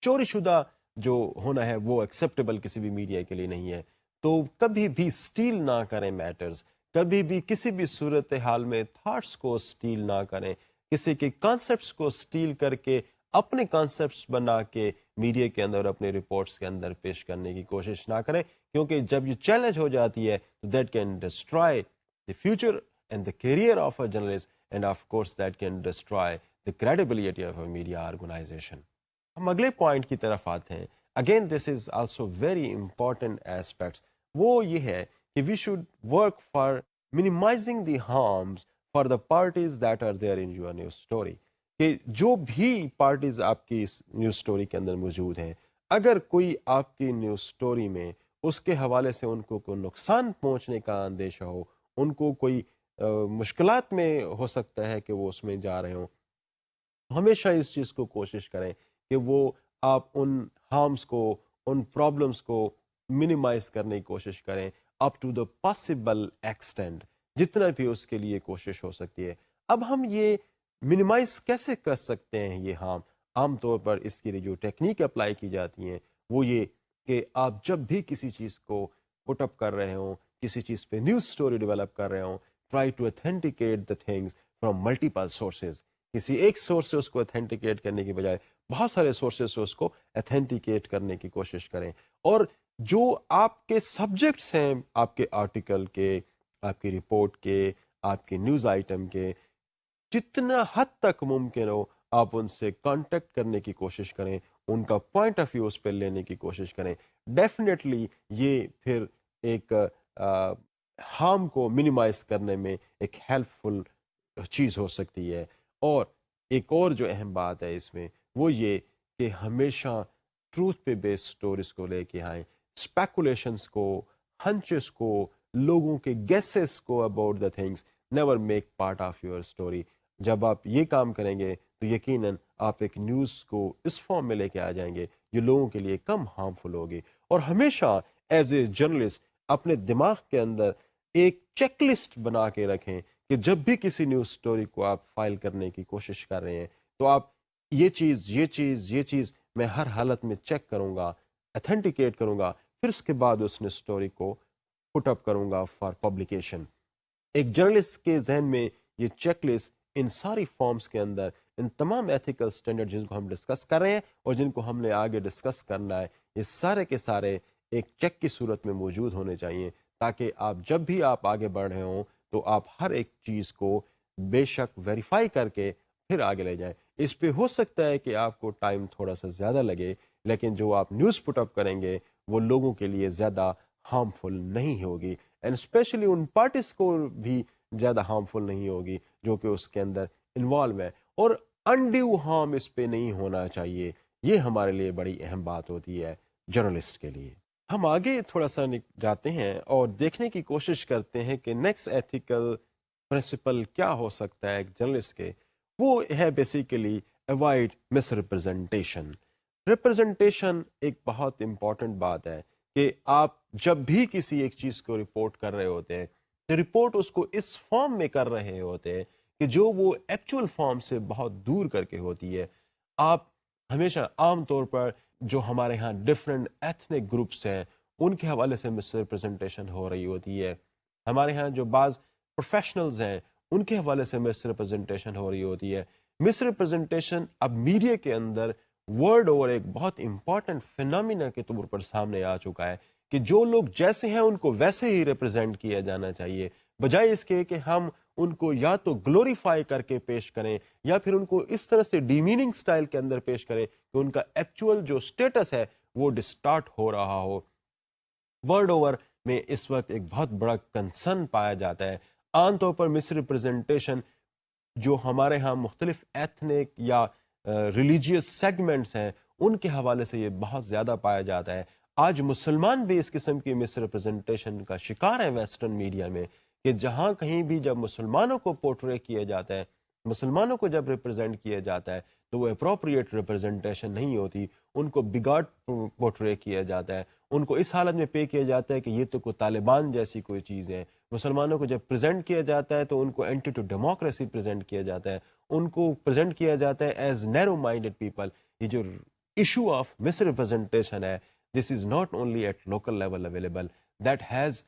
A: چوری شدہ جو ہونا ہے وہ ایکسیپٹیبل کسی بھی میڈیا کے لیے نہیں ہے. تو کبھی بھی سٹیل نہ کریں میٹرز، کبھی بھی کسی بھی صورتحال میں تھاٹس کو سٹیل نہ کریں، کسی کے کانسیپٹس کو سٹیل کر کے اپنے کانسیپٹس بنا کے میڈیا کے اندر اپنے رپورٹس کے اندر پیش کرنے کی کوشش نہ کریں، کیونکہ جب یہ چیلنج ہو جاتی ہے تو that can destroy the future and the career of a journalist, and of course that can destroy the credibility of a media organization. ہم اگلے پوائنٹ کی طرف آتے ہیں. Again this is also very important aspects. وہ یہ ہے کہ we should work for minimizing the harms for the parties that are there in your news story. کہ جو بھی پارٹیز آپ کی اس نیوز سٹوری کے اندر موجود ہیں، اگر کوئی آپ کی نیوز سٹوری میں اس کے حوالے سے ان کو کوئی نقصان پہنچنے کا اندیشہ ہو، ان کو کوئی مشکلات میں ہو سکتا ہے کہ وہ اس میں جا رہے ہوں، ہمیشہ اس چیز کو کوشش کریں کہ وہ آپ ان ہارمز کو، ان پرابلمس کو منیمائز کرنے کی کوشش کریں up to the possible extent, جتنا بھی اس کے لیے کوشش ہو سکتی ہے. اب ہم یہ منیمائز کیسے کر سکتے ہیں یہ ہارم؟ عام طور پر اس کے لیے جو ٹیکنیک اپلائی کی جاتی ہیں وہ یہ کہ آپ جب بھی کسی چیز کو پٹ اپ کر رہے ہوں، کسی چیز پہ نیوز سٹوری ڈیولپ کر رہے ہوں، try to authenticate the things from multiple sources. کسی ایک سورس سے اس کو اتھینٹیکیٹ کرنے کی بجائے بہت سارے سورسز سے اس کو اتھینٹیکیٹ کرنے کی کوشش کریں. اور جو آپ کے سبجیکٹس ہیں، آپ کے آرٹیکل کے، آپ کی رپورٹ کے، آپ کے نیوز آئٹم کے، جتنا حد تک ممکن ہو آپ ان سے کانٹیکٹ کرنے کی کوشش کریں، ان کا پوائنٹ آف ویو اس پہ لینے کی کوشش کریں. ڈیفینیٹلی یہ پھر ایک ہارم کو منیمائز کرنے میں ایک ہیلپ فل چیز ہو سکتی ہے. اور ایک اور جو اہم بات ہے اس میں وہ یہ کہ ہمیشہ ٹروتھ پہ بیس سٹوریز کو لے کے آئیں، اسپیکولیشنس کو، ہنچز کو، لوگوں کے گیسز کو about the things never make part of your story. جب آپ یہ کام کریں گے تو یقیناً آپ ایک نیوز کو اس فارم میں لے کے آ جائیں گے جو لوگوں کے لیے کم ہارمفل ہوگی. اور ہمیشہ ایز اے جرنلسٹ اپنے دماغ کے اندر ایک چیک لسٹ بنا کے رکھیں کہ جب بھی کسی نیوز سٹوری کو آپ فائل کرنے کی کوشش کر رہے ہیں تو آپ یہ چیز میں ہر حالت میں چیک کروں گا، اتھینٹیکیٹ کروں گا، پھر اس کے بعد اس نے سٹوری کو پٹ اپ کروں گا فار پبلیکیشن. ایک جرنلسٹ کے ذہن میں یہ چیک لسٹ ان ساری فارمز کے اندر، ان تمام ایتھیکل سٹینڈرڈ جن کو ہم ڈسکس کر رہے ہیں اور جن کو ہم نے آگے ڈسکس کرنا ہے، یہ سارے کے سارے ایک چیک کی صورت میں موجود ہونے چاہیے، تاکہ آپ جب بھی آپ آگے بڑھ رہے ہوں تو آپ ہر ایک چیز کو بے شک ویریفائی کر کے پھر آگے لے جائیں. اس پہ ہو سکتا ہے کہ آپ کو ٹائم تھوڑا سا زیادہ لگے، لیکن جو آپ نیوز پٹ اپ کریں گے وہ لوگوں کے لیے زیادہ ہارمفل نہیں ہوگی، اینڈ اسپیشلی ان پارٹیز کو بھی زیادہ ہارمفل نہیں ہوگی جو کہ اس کے اندر انوالو ہے. اور انڈیو ہارم اس پہ نہیں ہونا چاہیے. یہ ہمارے لیے بڑی اہم بات ہوتی ہے جرنلسٹ کے لیے. ہم آگے تھوڑا سا جاتے ہیں اور دیکھنے کی کوشش کرتے ہیں کہ نیکسٹ ایتھیکل پرنسپل کیا ہو سکتا ہے ایک جرنلسٹ کے. وہ ہے بیسیکلی اوائڈ مس ریپرزنٹیشن. ریپرزنٹیشن ایک بہت امپورٹنٹ بات ہے کہ آپ جب بھی کسی ایک چیز کو رپورٹ کر رہے ہوتے ہیں تو رپورٹ اس کو اس فارم میں کر رہے ہوتے ہیں کہ جو وہ ایکچول فارم سے بہت دور کر کے ہوتی ہے. آپ ہمیشہ عام طور پر جو ہمارے ہاں ڈفرینٹ ایتھنک گروپس ہیں ان کے حوالے سے مس ریپرزنٹیشن ہو رہی ہوتی ہے. ہمارے ہاں جو بعض پروفیشنلز ہیں ان کے حوالے سے مس ریپرزنٹیشن ہو رہی ہوتی ہے. مس ریپرزنٹیشن اب میڈیا کے اندر ورلڈ اوور ایک بہت امپورٹنٹ فینومینا کے طور پر سامنے آ چکا ہے کہ جو لوگ جیسے ہیں ان کو ویسے ہی ریپرزینٹ کیا جانا چاہیے، بجائے اس کے کہ ہم ان کو یا تو گلوریفائی کر کے پیش کریں یا پھر ان کو اس طرح سے ڈیمیننگ سٹائل کے اندر پیش کریں کہ ان کا ایکچول جو سٹیٹس ہے وہ ڈسٹارٹ ہو رہا ہو. ورلڈ اوور میں اس وقت ایک بہت بڑا کنسرن پایا جاتا ہے. عام طور پر مس ریپرزنٹیشن جو ہمارے ہاں مختلف ایتھنک یا ریلیجیس سیگمنٹس ہیں ان کے حوالے سے یہ بہت زیادہ پایا جاتا ہے. آج مسلمان بھی اس قسم کی مس ریپرزنٹیشن کا شکار ہیں ویسٹرن میڈیا میں، کہ جہاں کہیں بھی جب مسلمانوں کو پورٹرے کیا جاتا ہے، مسلمانوں کو جب ریپرزینٹ کیا جاتا ہے تو وہ اپروپریٹ ریپرزنٹیشن نہیں ہوتی، ان کو بگاڑ پورٹرے کیا جاتا ہے، ان کو اس حالت میں پے کیا جاتا ہے کہ یہ تو کوئی طالبان جیسی کوئی چیز ہے. مسلمانوں کو جب پریزنٹ کیا جاتا ہے تو ان کو اینٹی ٹو ڈیموکریسی پریزنٹ کیا جاتا ہے، ان کو پریزنٹ کیا جاتا ہے ایز نیرو مائنڈیڈ پیپل. یہ جو ایشو آف مس ریپرزنٹیشن ہے، this is not only at local level available, that has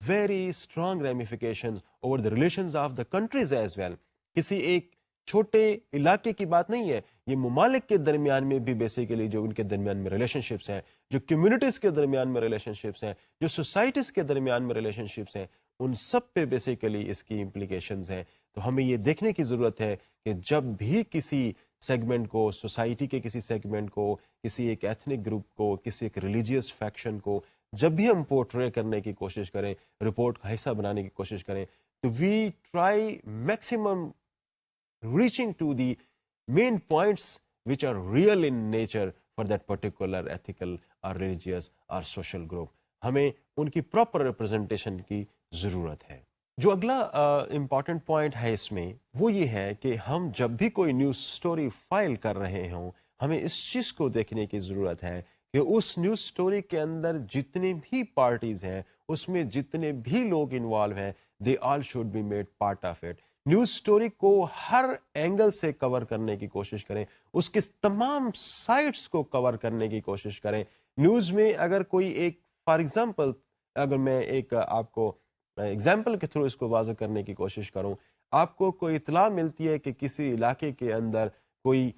A: very strong ramifications over the relations of the countries as well. کسی ایک چھوٹے علاقے کی بات نہیں ہے، یہ ممالک کے درمیان میں بھی بیسیکلی جو ان کے درمیان میں ریلیشن شپس ہیں، جو کمیونٹیز کے درمیان میں ریلیشن شپس ہیں، جو سوسائٹیز کے درمیان میں ریلیشن شپس ہیں، ان سب پہ بیسیکلی اس کی امپلیکیشنز ہیں. تو ہمیں یہ دیکھنے کی ضرورت ہے کہ جب بھی کسی سیگمنٹ کو، سوسائٹی کے کسی سیگمنٹ کو، کسی ایک ایتھنک گروپ کو، کسی ایک ریلیجیس فیکشن کو جب بھی ہم پورٹرے کرنے کی کوشش کریں، رپورٹ کا حصہ بنانے کی کوشش کریں، تو we try maximum reaching to the main points which are real in nature for that particular ethical اور ریلیجیس اور سوشل گروپ. ہمیں ان کی پراپر ریپرزنٹیشن کی ضرورت ہے. جو اگلا امپورٹنٹ پوائنٹ ہے اس میں وہ یہ ہے کہ ہم جب بھی کوئی نیوز سٹوری فائل کر رہے ہوں، ہمیں اس چیز کو دیکھنے کی ضرورت ہے کہ اس نیوز سٹوری کے اندر جتنے بھی پارٹیز ہیں، اس میں جتنے بھی لوگ انوالو ہیں، they all should be made part of it. News story کو ہر اینگل سے کور کرنے کی کوشش کریں، اس کے تمام سائٹس کو کور کرنے کی کوشش کریں. نیوز میں اگر کوئی ایک فار ایگزامپل، اگر میں ایک آپ کو ایگزامپل کے تھرو اس کو واضح کرنے کی کوشش کروں، آپ کو کوئی اطلاع ملتی ہے کہ کسی علاقے کے اندر کوئی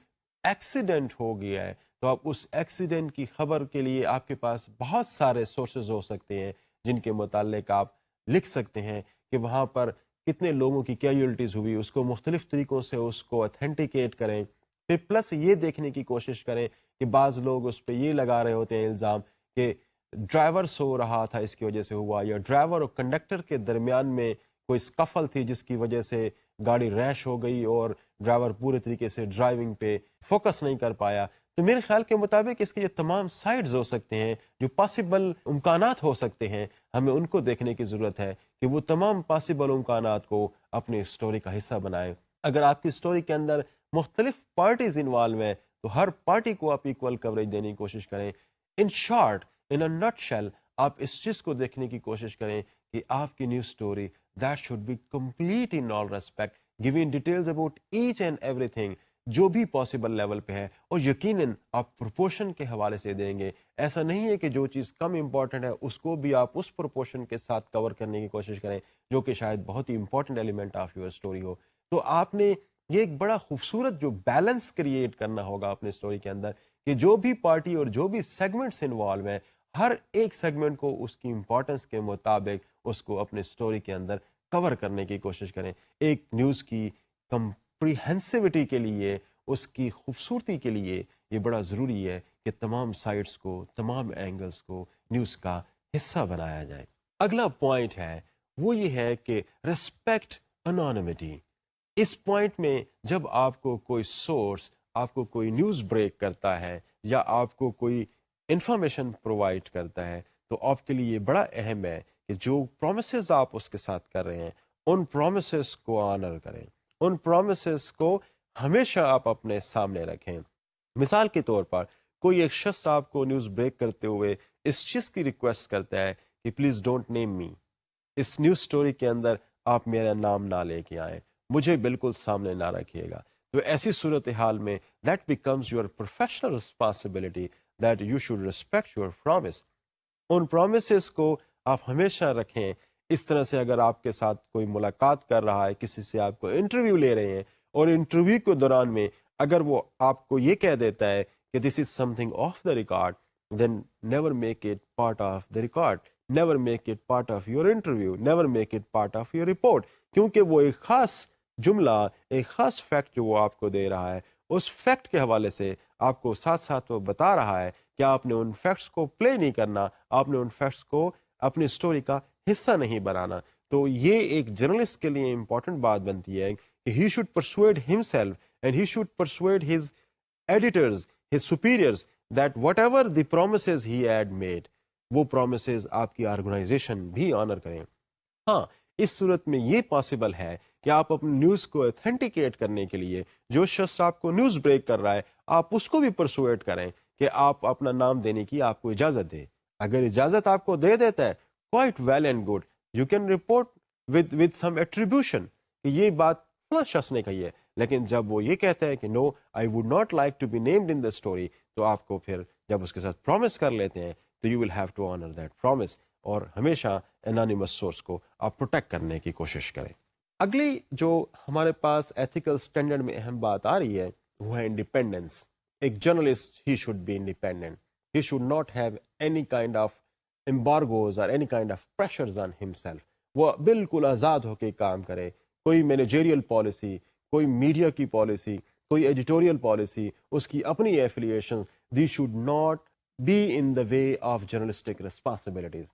A: ایکسیڈنٹ ہو گیا ہے، تو آپ اس ایکسیڈنٹ کی خبر کے لیے آپ کے پاس بہت سارے سورسز ہو سکتے ہیں جن کے متعلق آپ لکھ سکتے ہیں کہ وہاں پر کتنے لوگوں کی کیجولٹیز ہوئی، اس کو مختلف طریقوں سے اس کو اتھینٹیکیٹ کریں. پھر پلس یہ دیکھنے کی کوشش کریں کہ بعض لوگ اس پہ یہ لگا رہے ہوتے ہیں الزام کہ ڈرائیور سو رہا تھا اس کی وجہ سے ہوا، یا ڈرائیور اور کنڈکٹر کے درمیان میں کوئی سکفل تھی جس کی وجہ سے گاڑی ریش ہو گئی اور ڈرائیور پورے طریقے سے ڈرائیونگ پہ فوکس نہیں کر پایا. تو میرے خیال کے مطابق اس کے یہ تمام سائڈز ہو سکتے ہیں جو پاسبل امکانات ہو سکتے ہیں، ہمیں ان کو دیکھنے کی ضرورت ہے کہ وہ تمام پاسبل امکانات کو اپنی سٹوری کا حصہ بنائیں. اگر آپ کی سٹوری کے اندر مختلف پارٹیز انوالو ہیں تو ہر پارٹی کو آپ ایکول کوریج دینے کی کوشش کریں. In short, in a nut shell, آپ اس چیز کو دیکھنے کی کوشش کریں کہ آپ کی news story that should be complete in all respect, giving details about each and everything جو بھی پاسبل لیول پہ ہے، اور یقیناً آپ پروپورشن کے حوالے سے دیں گے. ایسا نہیں ہے کہ جو چیز کم امپورٹنٹ ہے اس کو بھی آپ اس پروپورشن کے ساتھ کور کرنے کی کوشش کریں جو کہ شاید بہت ہی important element of your story ہو. تو آپ نے یہ ایک بڑا خوبصورت جو بیلنس کریٹ کرنا ہوگا اپنے اسٹوری کے اندر کہ جو بھی پارٹی اور جو بھی سیگمنٹس انوالو ہیں، ہر ایک سیگمنٹ کو اس کی امپورٹنس کے مطابق اس کو اپنے اسٹوری کے اندر کور کرنے کی کوشش کریں. ایک نیوز کی کمپریہنسیوٹی کے لیے، اس کی خوبصورتی کے لیے یہ بڑا ضروری ہے کہ تمام سائٹس کو، تمام اینگلز کو نیوز کا حصہ بنایا جائے. اگلا پوائنٹ ہے وہ یہ ہے کہ ریسپیکٹ انونیمٹی. اس پوائنٹ میں جب آپ کو کوئی سورس، آپ کو کوئی نیوز بریک کرتا ہے یا آپ کو کوئی انفارمیشن پرووائڈ کرتا ہے تو آپ کے لیے یہ بڑا اہم ہے کہ جو پرومسز آپ اس کے ساتھ کر رہے ہیں ان پرومسز کو آنر کریں، ان پرومسز کو ہمیشہ آپ اپنے سامنے رکھیں. مثال کے طور پر کوئی ایک شخص آپ کو نیوز بریک کرتے ہوئے اس چیز کی ریکویسٹ کرتا ہے کہ پلیز ڈونٹ نیم می، اس نیوز سٹوری کے اندر آپ میرا نام نہ لے کے آئیں، مجھے بالکل سامنے نہ رکھیے گا، تو ایسی صورتحال میں that becomes your professional responsibility that you should respect your promise. In promises کو آپ ہمیشہ رکھیں. اس طرح سے اگر آپ کے ساتھ کوئی ملاقات کر رہا ہے، کسی سے آپ کو انٹرویو لے رہے ہیں، اور انٹرویو کے دوران میں اگر وہ آپ کو یہ کہہ دیتا ہے کہ this is something off the record, then never make it part of the record, never make it part of your interview, never make it part of your report, کیونکہ وہ ایک خاص جملہ، ایک خاص فیکٹ جو وہ آپ کو دے رہا ہے، اس فیکٹ کے حوالے سے آپ کو ساتھ ساتھ وہ بتا رہا ہے کہ آپ نے ان فیکٹس کو پلے نہیں کرنا، آپ نے ان فیکٹس کو اپنی سٹوری کا حصہ نہیں بنانا. تو یہ ایک جرنلسٹ کے لیے امپورٹنٹ بات بنتی ہے کہ he should persuade himself and he should persuade his editors, his سپیریئرز that what ever the promises he had made, وہ پرومسز آپ کی آرگنائزیشن بھی آنر کریں. ہاں، اس صورت میں یہ پاسبل ہے کہ آپ اپنی نیوز کو اتھینٹیکیٹ کرنے کے لیے جو شخص آپ کو نیوز بریک کر رہا ہے، آپ اس کو بھی پرسویٹ کریں کہ آپ اپنا نام دینے کی آپ کو اجازت دے. اگر اجازت آپ کو دے دیتا ہے، quite well and good, you can report with some attribution کہ یہ بات فلاں شخص نے کہی ہے. لیکن جب وہ یہ کہتا ہے کہ no I would not like to be named in the story, تو آپ کو پھر جب اس کے ساتھ پرومس کر لیتے ہیں تو you will have to honour that promise, اور ہمیشہ انانیمس سورس کو آپ پروٹیکٹ کرنے کی کوشش کریں. اگلی جو ہمارے پاس ایتھیکل سٹینڈرڈ میں اہم بات آ رہی ہے وہ ہے انڈیپینڈنس. ایک journalist he should be independent, he should not have any kind of embargoes اور any kind of pressures on himself. وہ بالکل آزاد ہو کے کام کرے. کوئی مینیجریل پالیسی، کوئی میڈیا کی پالیسی، کوئی ایڈیٹوریل پالیسی، اس کی اپنی affiliation, they should not be in the way of journalistic responsibilities.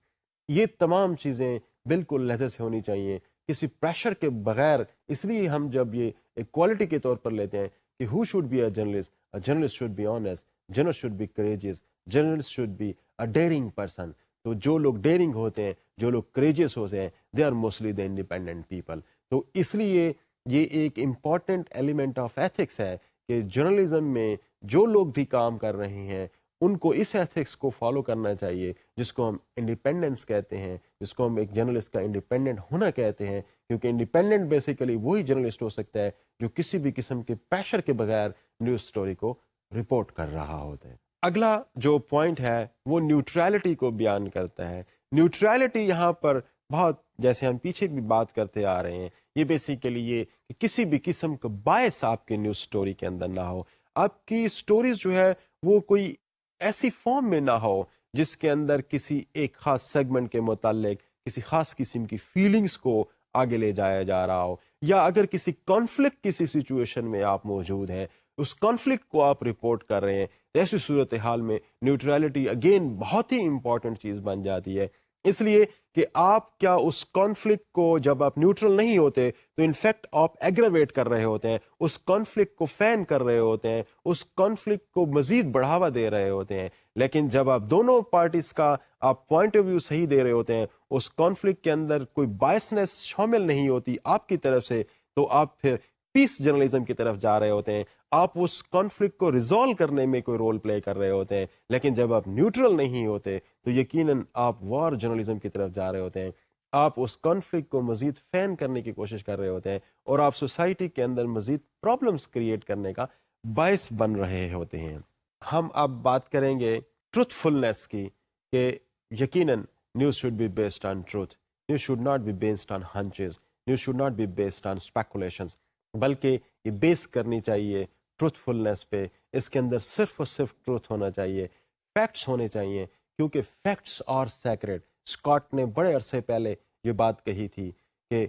A: یہ تمام چیزیں بالکل لہجے سے ہونی چاہیے، کسی پریشر کے بغیر. اس لیے ہم جب یہ ایک کوالٹی کے طور پر لیتے ہیں کہ who should be a journalist should be honest, journalist should be courageous, journalist should be a daring person. تو جو لوگ ڈیئرنگ ہوتے ہیں، جو لوگ کریجیس ہوتے ہیں، they are mostly the independent people. تو اس لیے یہ ایک امپورٹنٹ ایلیمنٹ آف ایتھکس ہے کہ جرنلزم میں جو لوگ بھی کام کر رہے ہیں ان کو اس ایتھکس کو فالو کرنا چاہیے جس کو ہم انڈیپینڈنس کہتے ہیں، جس کو ہم ایک جرنلسٹ کا انڈیپینڈنٹ ہونا کہتے ہیں. کیونکہ انڈیپینڈنٹ بیسیکلی وہی جرنلسٹ ہو سکتا ہے جو کسی بھی قسم کے پریشر کے بغیر نیوز سٹوری کو رپورٹ کر رہا ہوتا ہے. اگلا جو پوائنٹ ہے وہ نیوٹرالٹی کو بیان کرتا ہے. نیوٹرالٹی یہاں پر بہت، جیسے ہم پیچھے بھی بات کرتے آ رہے ہیں، یہ بیسیکلی یہ کہ کسی بھی قسم کا باعث آپ کی نیوز سٹوری کے اندر نہ ہو. آپ کی سٹوریز جو ہے وہ کوئی ایسی فارم میں نہ ہو جس کے اندر کسی ایک خاص سیگمنٹ کے متعلق کسی خاص قسم کی فیلنگز کو آگے لے جایا جا رہا ہو، یا اگر کسی کانفلکٹ کسی سچویشن میں آپ موجود ہیں، اس کانفلکٹ کو آپ رپورٹ کر رہے ہیں، ایسی صورتحال میں نیوٹرالٹی اگین بہت ہی امپورٹنٹ چیز بن جاتی ہے. اس لیے کہ آپ کیا اس کانفلکٹ کو جب آپ نیوٹرل نہیں ہوتے تو انفیکٹ آپ ایگریویٹ کر رہے ہوتے ہیں، اس کانفلکٹ کو فین کر رہے ہوتے ہیں، اس کانفلکٹ کو مزید بڑھاوا دے رہے ہوتے ہیں. لیکن جب آپ دونوں پارٹیز کا آپ پوائنٹ آف ویو صحیح دے رہے ہوتے ہیں، اس کانفلکٹ کے اندر کوئی بائسنس شامل نہیں ہوتی آپ کی طرف سے، تو آپ پھر پیس جرنلزم کی طرف جا رہے ہوتے ہیں. آپ اس کانفلکٹ کو ریزالو کرنے میں کوئی رول پلے کر رہے ہوتے ہیں. لیکن جب آپ نیوٹرل نہیں ہوتے تو یقیناً آپ وار جرنلزم کی طرف جا رہے ہوتے ہیں. آپ اس کانفلکٹ کو مزید فین کرنے کی کوشش کر رہے ہوتے ہیں، اور آپ سوسائٹی کے اندر مزید پرابلمس کریٹ کرنے کا باعث بن رہے ہوتے ہیں. ہم اب بات کریں گے ٹروتھ فلنس کی، کہ یقیناً news should be based on truth, news should not be based on hunches, news should not be based on speculations, بلکہ یہ بیس کرنی چاہیے ٹروتھ فلنس پہ. اس کے اندر صرف اور صرف ٹروتھ ہونا چاہیے، فیکٹس ہونے چاہیے، کیونکہ فیکٹس آر سیکریڈ. اسکاٹ نے بڑے عرصے پہلے یہ بات کہی تھی کہ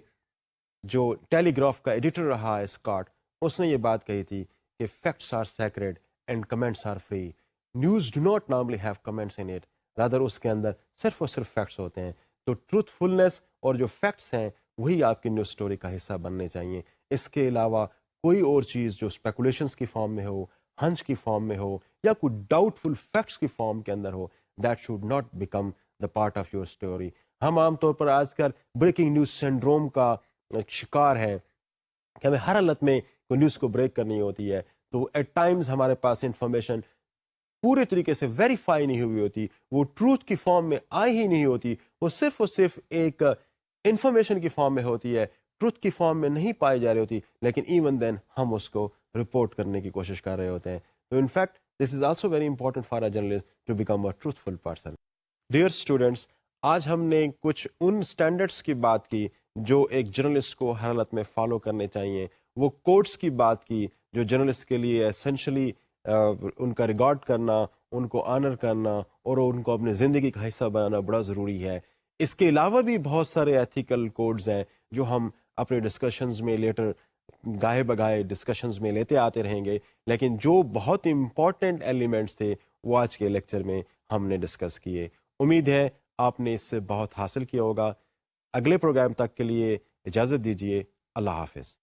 A: جو ٹیلی گراف کا ایڈیٹر رہا ہے اسکاٹ، اس نے یہ بات کہی تھی کہ facts are sacred and comments are free. News do not normally have comments in it, rather اس کے اندر صرف اور صرف فیکٹس ہوتے ہیں. تو ٹروتھ فلنس اور جو فیکٹس ہیں وہی آپ کی نیوز سٹوری کا حصہ بننے چاہیے. اس کے علاوہ کوئی اور چیز جو اسپیکولیشنس کی فارم میں ہو، ہنچ کی فارم میں ہو، یا کوئی ڈاؤٹ فل فیکٹس کی فارم کے اندر ہو، that should not become the part of your story. ہم عام طور پر آج کل بریکنگ نیوز سنڈروم کا شکار ہیں کہ ہمیں ہر حالت میں کوئی نیوز کو بریک کرنی ہوتی ہے. تو ایٹ ٹائمز ہمارے پاس انفارمیشن پورے طریقے سے ویریفائی نہیں ہوئی ہوتی, وہ ٹروتھ کی فارم میں آئی ہی نہیں ہوتی, وہ صرف ایک انفارمیشن کی فارم میں ہوتی ہے, ٹروتھ کی فارم میں نہیں پائی جا رہی ہوتی, لیکن ایون دین ہم اس کو رپورٹ کرنے کی کوشش کر رہے ہوتے ہیں. تو in fact this is also very important for a journalist to become a truthful person. Dear students, آج ہم نے کچھ ان اسٹینڈرڈس کی بات کی جو ایک جرنلسٹ کو ہر حالت میں فالو کرنے چاہیے, وہ کوڈس کی بات کی جو جرنلسٹ کے لیے اسینشلی ان کا ریگارڈ کرنا, ان کو آنر کرنا اور ان کو اپنی زندگی کا حصہ بنانا بڑا ضروری ہے. اس کے علاوہ بھی بہت سارے ایتھیکل کوڈز ہیں جو ہم اپنے ڈسکشنز میں لیٹر گاہے بگاہے ڈسکشنز میں لیتے آتے رہیں گے, لیکن جو بہت امپورٹنٹ ایلیمنٹس تھے وہ آج کے لیکچر میں ہم نے ڈسکس کیے. امید ہے آپ نے اس سے بہت حاصل کیا ہوگا. اگلے پروگرام تک کے لیے اجازت دیجیے. اللہ حافظ.